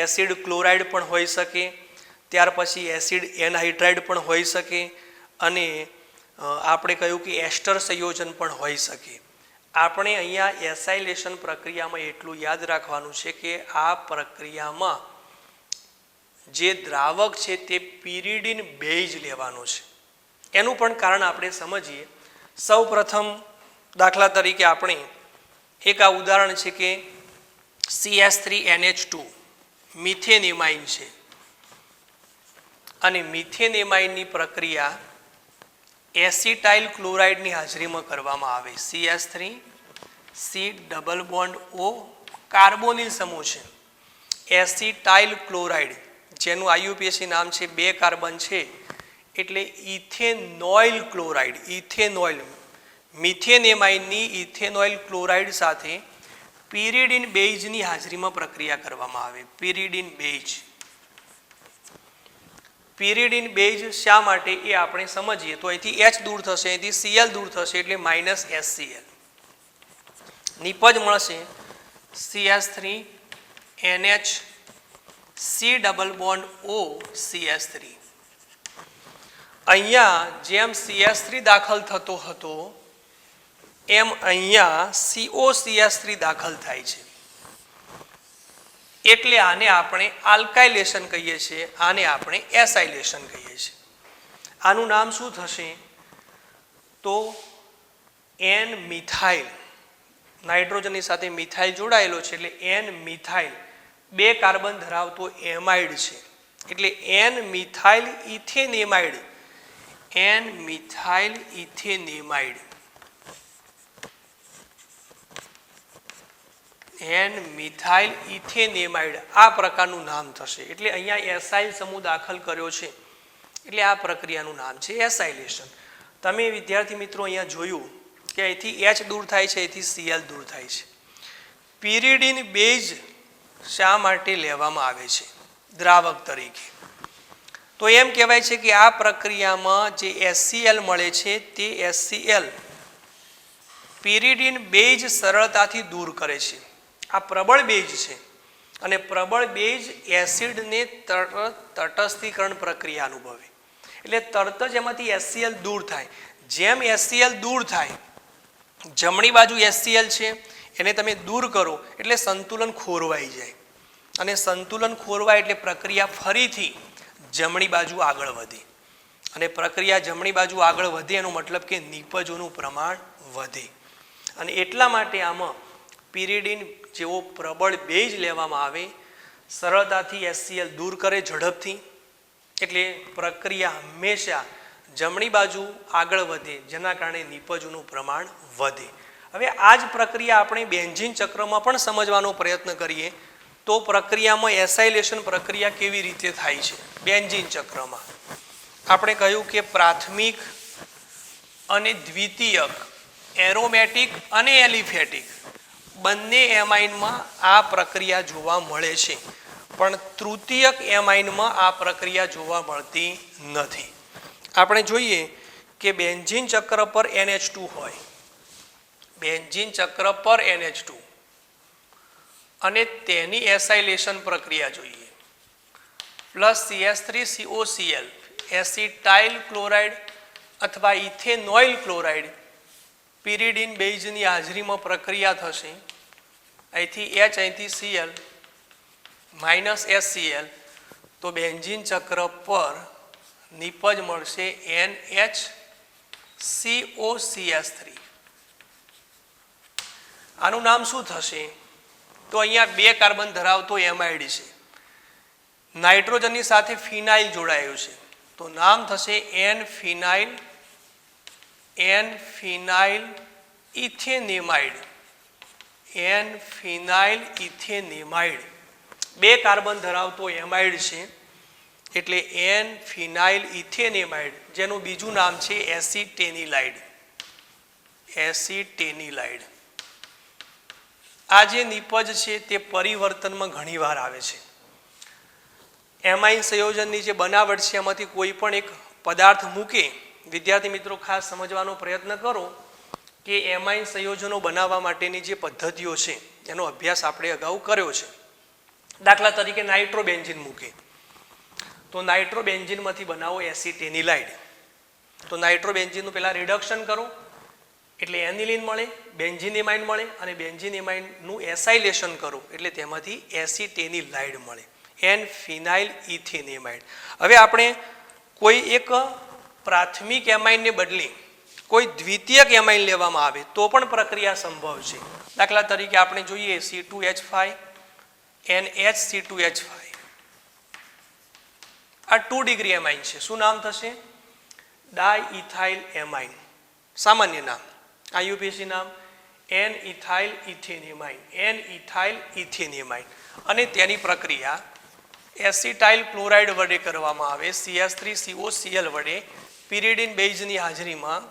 S1: એસિડ ક્લોરાઇડ પણ હોઈ શકે, ત્યાર પછી એસિડ એનહાઇડ્રાઇડ પણ હોઈ શકે, અને આપણે કહ્યું કે એસ્ટર સંયોજન પણ હોઈ શકે. આપણે અહીંયા એસાઇલેશન પ્રક્રિયામાં એટલું યાદ રાખવાનું છે કે આ પ્રક્રિયામાં જે દ્રાવક છે તે પિરિડીન બેઝ લેવાનો છે. એનું પણ કારણ આપણે સમજીએ. સૌ પ્રથમ દાખલા તરીકે આપણે એક આ ઉદાહરણ છે કે CH3NH2 મિથેનેમાઇન છે, અને મિથેનેમાઇનની પ્રક્રિયા એસિટાઇલ ક્લોરાઇડની હાજરીમાં કરવામાં આવે. CH3 double bond O carbonyl સમૂહ છે. એસિટાઇલ ક્લોરાઇડ જેનું IUPAC નામ છે 2 કાર્બન છે, એટલે ઇથેનોઇલ ક્લોરાઇડ, ઇથેનોઇલ મિથેનેમાઇનની ઇથેનોઇલ ક્લોરાઇડ સાથે પિરિડીન બેઝની હાજરીમાં પ્રક્રિયા કરવામાં આવે. પિરિડીન બેઝ, પિરિડીન બેઝ શા માટે એ આપણે સમજીએ તો અહીંથી H દૂર થશે, અહીંથી Cl દૂર થશે, એટલે -HCl. નિપજ મળશે CH3NH C double bond O CH3. અહીંયા જેમ CH3 દાખલ થતો હતો એમ અહીંયા COCH3 દાખલ થાય છે, એટલે આને આપણે આલ્કાઇલેશન કહીએ છીએ, આને આપણે એસાઇલેશન કહીએ છીએ. આનું નામ શું થશે તો એન મિથાઇલ, નાઇટ્રોજનની સાથે મિથાઇલ જોડાયેલો છે એટલે એન મિથાઇલ 2 કાર્બન ધરાવતો એમાઇડ છે, એટલે N methyl ethanamide, N methyl ethanamide, N methyl ethanamide આ પ્રકારનું નામ થશે. એટલે અહીંયા એસાઇલ સમૂહ દાખલ કર્યો છે એટલે આ પ્રક્રિયાનું નામ છે એસાઇલેશન. તમે વિદ્યાર્થી મિત્રો અહીંયા જોયું કે અહીંથી H દૂર થાય છે, અહીંથી Cl દૂર થાય છે. પિરિડીન બેઝ શા માટે લેવામાં આવે છે દ્રાવક તરીકે? તો એમ કહેવાય છે કે આ પ્રક્રિયામાં જે HCl મળે છે તે HCl પિરિડીન બેઝ સરળતાથી દૂર કરે છે. આ પ્રબળ બેઝ છે, અને પ્રબળ બેઝ એસિડને તટસ્થીકરણ પ્રક્રિયા અનુભવે, એટલે તરત જ એમાંથી HCl દૂર થાય. જેમ HCl દૂર થાય, જમણી બાજુ HCl છે એને તમે દૂર કરો એટલે સંતુલન ખોરવાઈ જાય, અને સંતુલન ખોરવાય એટલે પ્રક્રિયા ફરીથી જમણી બાજુ આગળ વધે, અને પ્રક્રિયા જમણી બાજુ આગળ વધે એનો મતલબ કે નિપજોનું પ્રમાણ વધે. અને એટલા માટે આમાં પિરિડીન જેવો પ્રબળ બેઝ લેવામાં આવે, સરળતાથી HCl દૂર કરે ઝડપથી, એટલે પ્રક્રિયા હંમેશા જમણી બાજુ આગળ વધે, જેના કારણે નિપજોનું પ્રમાણ વધે. હવે આ જ પ્રક્રિયા આપણે બેન્ઝીન ચક્રમાં પણ સમજવાનો પ્રયત્ન કરીએ તો પ્રક્રિયામાં એસાઇલેશન પ્રક્રિયા કેવી રીતે થાય છે. બેન્ઝીન ચક્રમાં આપણે કહ્યું કે પ્રાથમિક અને દ્વિતીયક, એરોમેટિક અને એલિફેટિક બંને એમાઇનમાં આ પ્રક્રિયા જોવા મળે છે, પણ તૃતીયક એમાઇનમાં આ પ્રક્રિયા જોવા મળતી નથી. આપણે જોઈએ કે બેન્ઝીન ચક્ર પર NH2 હોય, બેન્ઝીન ચક્ર પર NH2 અને તેની એસાઇલેશન પ્રક્રિયા જોઈએ, પ્લસ CH3COCl એસિટાઇલ ક્લોરાઇડ અથવા ઇથેનોઇલ ક્લોરાઇડ પિરિડીન બેઝની હાજરીમાં પ્રક્રિયા થશે. અહીંથી H, અહીંથી Cl -HCl, તો બેન્ઝીન ચક્ર પર નિપજ મળશે NHCOCH3. આનું નામ શું થશે તો અહીંયા 2 કાર્બન ધરાવતો એમાઇડ છે, નાઇટ્રોજનની સાથે ફિનાઇલ જોડાયું છે, તો નામ થશે N-ફિનાઇલ ઇથેનેમાઇડ, N-ફિનાઇલ ઇથેનેમાઇડ. 2 કાર્બન ધરાવતો એમાઇડ છે એટલે N-ફિનાઇલ ઇથેનેમાઇડ, જેનું બીજું નામ છે એસિટેનિલાઇડ. એસિટેનિલાઇડ આ જે નિપજ છે તે પરિવર્તનમાં ઘણીવાર આવે છે. એમાઇન સંયોજનની જે બનાવટ છે એમાંથી કોઈ પણ એક પદાર્થ મૂકે, વિદ્યાર્થી મિત્રો ખાસ સમજવાનો પ્રયત્ન કરો કે એમાઇન સંયોજનો બનાવવા માટેની જે પદ્ધતિઓ છે એનો અભ્યાસ આપણે અગાઉ કર્યો છે. દાખલા તરીકે નાઇટ્રોબેન્ઝીન મૂકે તો નાઇટ્રોબેન્ઝીનમાંથી બનાવો એસિટેનિલાઇડ. તો નાઇટ્રોબેન્ઝીનનું પહેલાં રિડક્શન કરો એટલે એનિલિન મળે, બેન્ઝીનેમાઇન મળે અને બેન્ઝીનેમાઇનનું એસાઇલેશન કરો એટલે તેમાંથી એસિટેનિલાઇડ મળે, એન ફિનાઇલ ઇથેનેમાઇડ. હવે આપણે કોઈ એક પ્રાથમિક એમાઇનને બદલે કોઈ દ્વિતીયક એમાઇન લેવામાં આવે તો પણ પ્રક્રિયા સંભવ છે. દાખલા તરીકે આપણે જોઈએ C2H5 NHC2H5 આ 2 ડિગ્રી એમાઇન છે. શું નામ થશે? ડાઇઇથાઇલ એમાઇન. સામાન્ય નામ, IUPAC નામ N-ઇથાઇલ ઇથેનેમાઇન, N-ઇથાઇલ ઇથેનેમાઇન. અને તેની પ્રક્રિયા એસિટાઇલ ક્લોરાઇડ વડે કરવામાં આવે CH3COCl વડે પિરિડીન બેઝની હાજરીમાં.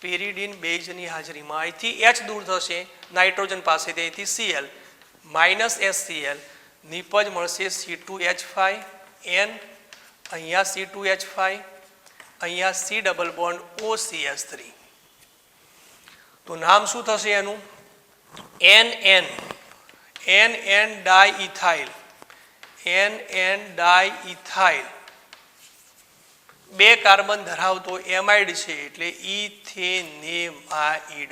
S1: પિરિડીન બેઝની હાજરીમાં અહીંથી H દૂર થશે નાઇટ્રોજન પાસેથી, અહીંથી Cl માઇનસ HCl, નિપજ મળશે C2H5 N, અહીંયા C2H5, અહીંયા C ડબલ બોન્ડ OCH3. તો નામ શું થશે એનું? NN ડાઇઇથાઇલ, NN ડાઇઇથાઇલ. 2 કાર્બન ધરાવતો એમાઇડ છે એટલે ઇથેનેમાઇડ.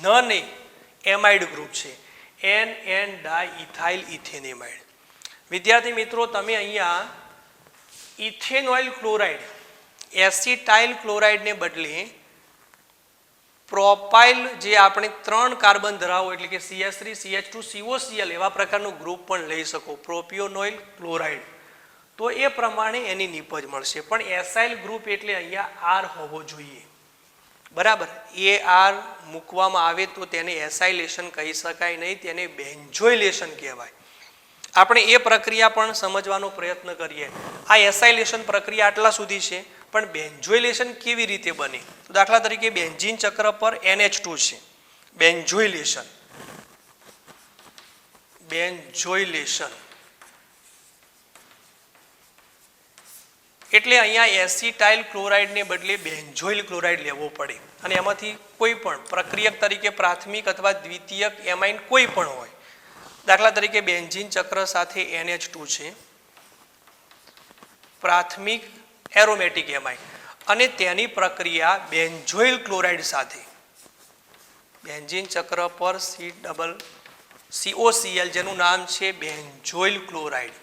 S1: નને એમાઇડ ગ્રુપ છે, NN ડાઇઇથાઇલ ઇથેનેમાઇડ. વિદ્યાર્થી મિત્રો તમે અહીંયા ઇથેનોઇલ ક્લોરાઇડ એસિટાઇલ ક્લોરાઇડને બદલે પ્રોપાઇલ જે આપણે 3 કાર્બન ધરાવો એટલે કે CH3 CH2 COCl એવા પ્રકારનું ગ્રુપ પણ લઈ શકો, પ્રોપિયોનોઇલ ક્લોરાઇડ. તો એ પ્રમાણે એની નિપજ મળશે. પણ એસાઇલ ગ્રુપ એટલે અહીંયા R હોવો જોઈએ, બરાબર. એ R મૂકવામાં આવે તો તેને એસાઇલેશન કહી શકાય નહીં, તેને બેન્ઝોઇલેશન કહેવાય. આપણે એ પ્રક્રિયા પણ સમજવાનો પ્રયત્ન કરીએ. આ એસાઇલેશન પ્રક્રિયા આટલા સુધી છે, પણ બેન્ઝોઇલેશન કેવી રીતે બને? તો દાખલા તરીકે બેન્ઝીન ચક્ર પર NH2 છે, બેન્ઝોઇલેશન. બેન્ઝોઇલેશન એટલે અહીંયા એસિટાઇલ ક્લોરાઇડને બદલે બેન્ઝોઇલ ક્લોરાઇડ લેવો પડે અને એમાંથી કોઈ પણ પ્રક્રિયક તરીકે પ્રાથમિક અથવા દ્વિતીયક એમાઇન કોઈ પણ હોય. દાખલા તરીકે બેન્ઝીન ચક્ર સાથે NH2 છે, પ્રાથમિક એરોમેટિક એમાઇન, અને તેની પ્રક્રિયા બેન્ઝોઇલ ક્લોરાઇડ સાથે. બેન્ઝીન ચક્ર પર COCl જેનું નામ છે બેન્ઝોઇલ ક્લોરાઇડ,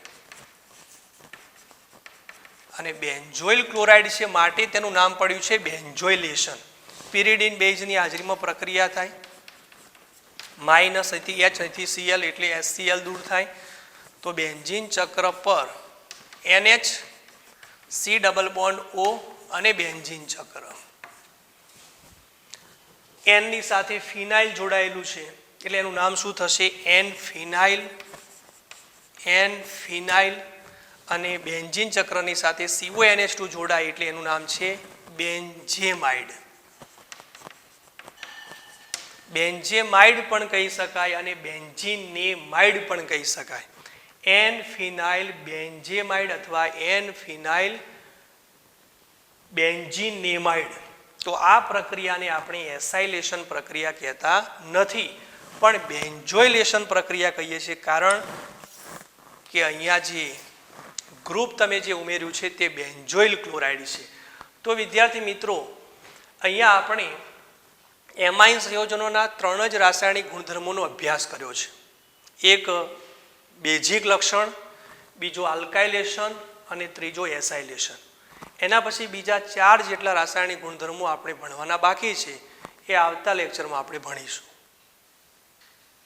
S1: અને બેન્ઝોઇલ ક્લોરાઇડ છે માટે તેનું નામ પડ્યું છે બેન્ઝોઇલેશન. પિરિડીન બેઝની હાજરીમાં પ્રક્રિયા થાય, માઇનસ અહીંથી H અહીંથી Cl એટલે HCl દૂર થાય. તો બેન્ઝીન ચક્ર પર NH C double bond O અને બેન્ઝીન ચક્ર. N ની સાથે ફિનાઇલ જોડાયેલું છે એટલે એનું નામ શું થશે? N-ફિનાઇલ, N-ફિનાઇલ. અને બેન્ઝીન ચક્રની સાથે CONH2 જોડાય એટલે એનું નામ છે બેન્ઝેમાઇડ. બેન્ઝેમાઇડ પણ કહી શકાય અને બેન્ઝીનેમાઇડ પણ કહી શકાય. N-ફિનાઇલ બેન્ઝેમાઇડ અથવા N-ફિનાઇલ બેન્ઝીનેમાઇડ. તો આ પ્રક્રિયાને આપણે એસાઇલેશન પ્રક્રિયા કહેતા નથી, પણ બેન્ઝોઇલેશન પ્રક્રિયા કહીએ છીએ, કારણ કે અહીંયા જે ગ્રુપ તમે જે ઉમેર્યું છે તે બેન્ઝોઇલ ક્લોરાઇડ છે. તો વિદ્યાર્થી મિત્રો અહીંયા આપણે એમાઇન સંયોજનોના 3 જ રાસાયણિક ગુણધર્મોનો અભ્યાસ કર્યો છે. એક બેઝિક લક્ષણ, બીજો આલ્કાઇલેશન અને ત્રીજો એસાઇલેશન. એના પછી બીજા 4 જેટલા રાસાયણિક ગુણધર્મો આપણે ભણવાના બાકી છે, એ આવતા લેક્ચરમાં આપણે ભણીશું.